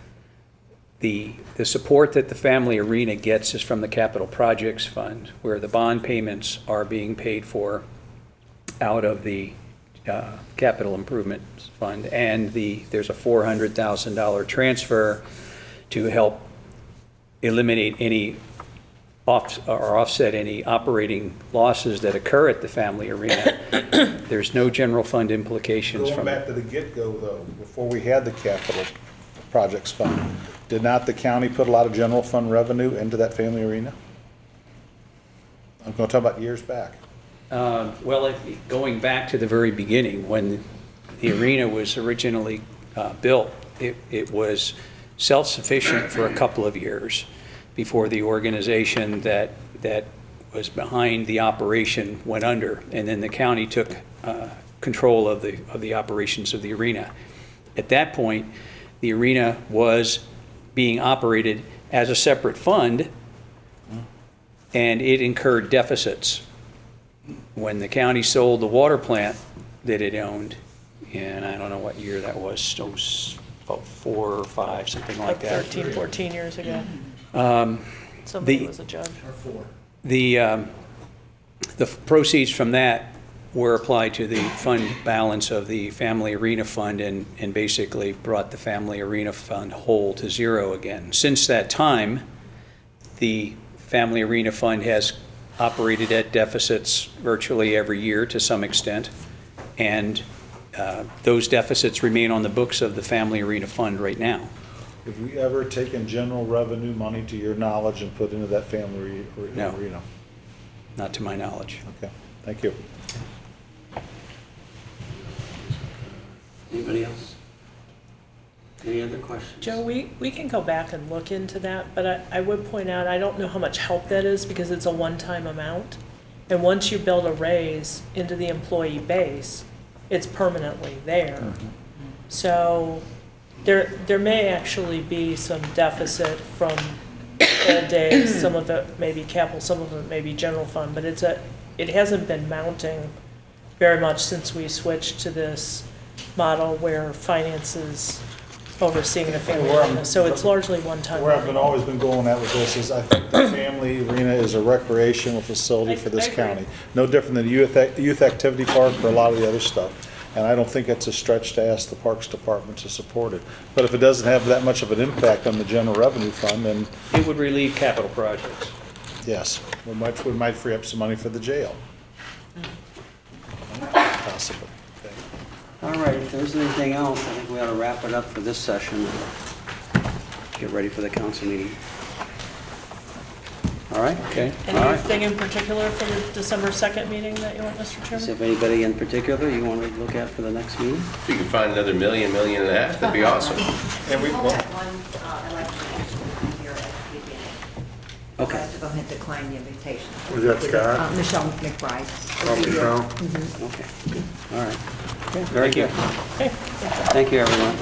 The support that the Family Arena gets is from the Capital Projects Fund, where the bond payments are being paid for out of the Capital Improvements Fund, and there's a $400,000 transfer to help eliminate any offset any operating losses that occur at the Family Arena. There's no general fund implications Going from back to the get-go, though, before we had the Capital Projects Fund, did not the county put a lot of general fund revenue into that Family Arena? I'm going to talk about years back. Well, going back to the very beginning, when the arena was originally built, it was self-sufficient for a couple of years before the organization that was behind the operation went under, and then the county took control of the operations of the arena. At that point, the arena was being operated as a separate fund, and it incurred deficits. When the county sold the water plant that it owned, and I don't know what year that was, it was about 4 or 5, something like that. 13, 14 years ago. Somebody was a judge. The proceeds from that were applied to the fund balance of the Family Arena Fund and basically brought the Family Arena Fund whole to zero again. Since that time, the Family Arena Fund has operated at deficits virtually every year to some extent, And those deficits remain on the books of the Family Arena Fund right now. Have we ever taken general revenue money, to your knowledge, and put into that family No. arena? Not to my knowledge. Okay, thank you. Anybody else? Any other questions? Joe, we can go back and look into that, but I would point out, I don't know how much help that is because it's a one-time amount. And once you build a raise into the employee base, it's permanently there. So there may actually be some deficit from old days, some of it may be capital, some of it may be general fund, but it hasn't been mounting very much since we switched to this model where finance is overseeing the family arena. So it's largely one-time. Where I've always been going at with this is I think the family arena is a recreational facility for this I agree. county. No different than the youth activity park or a lot of the other stuff. And I don't think it's a stretch to ask the Parks Department to support it. But if it doesn't have that much of an impact on the general revenue fund, then It would relieve capital projects. yes, we might free up some money for the jail. Possibly. Okay. All right, if there's anything else, I think we ought to wrap it up for this session. Get ready for the council meeting. All right? Okay. All right. Anything in particular for the December 2nd meeting that you want, Mr. Is Chairman? there anybody in particular you want to look at for the next meeting? If you can find another million and a half, that'd be awesome. And we, We'll well, have one election actually here at the beginning. Okay. We'll have to go ahead and decline the invitation. Was that Scott? Michelle McBride. Michelle? Okay, all right. Very good. Thank you, everyone.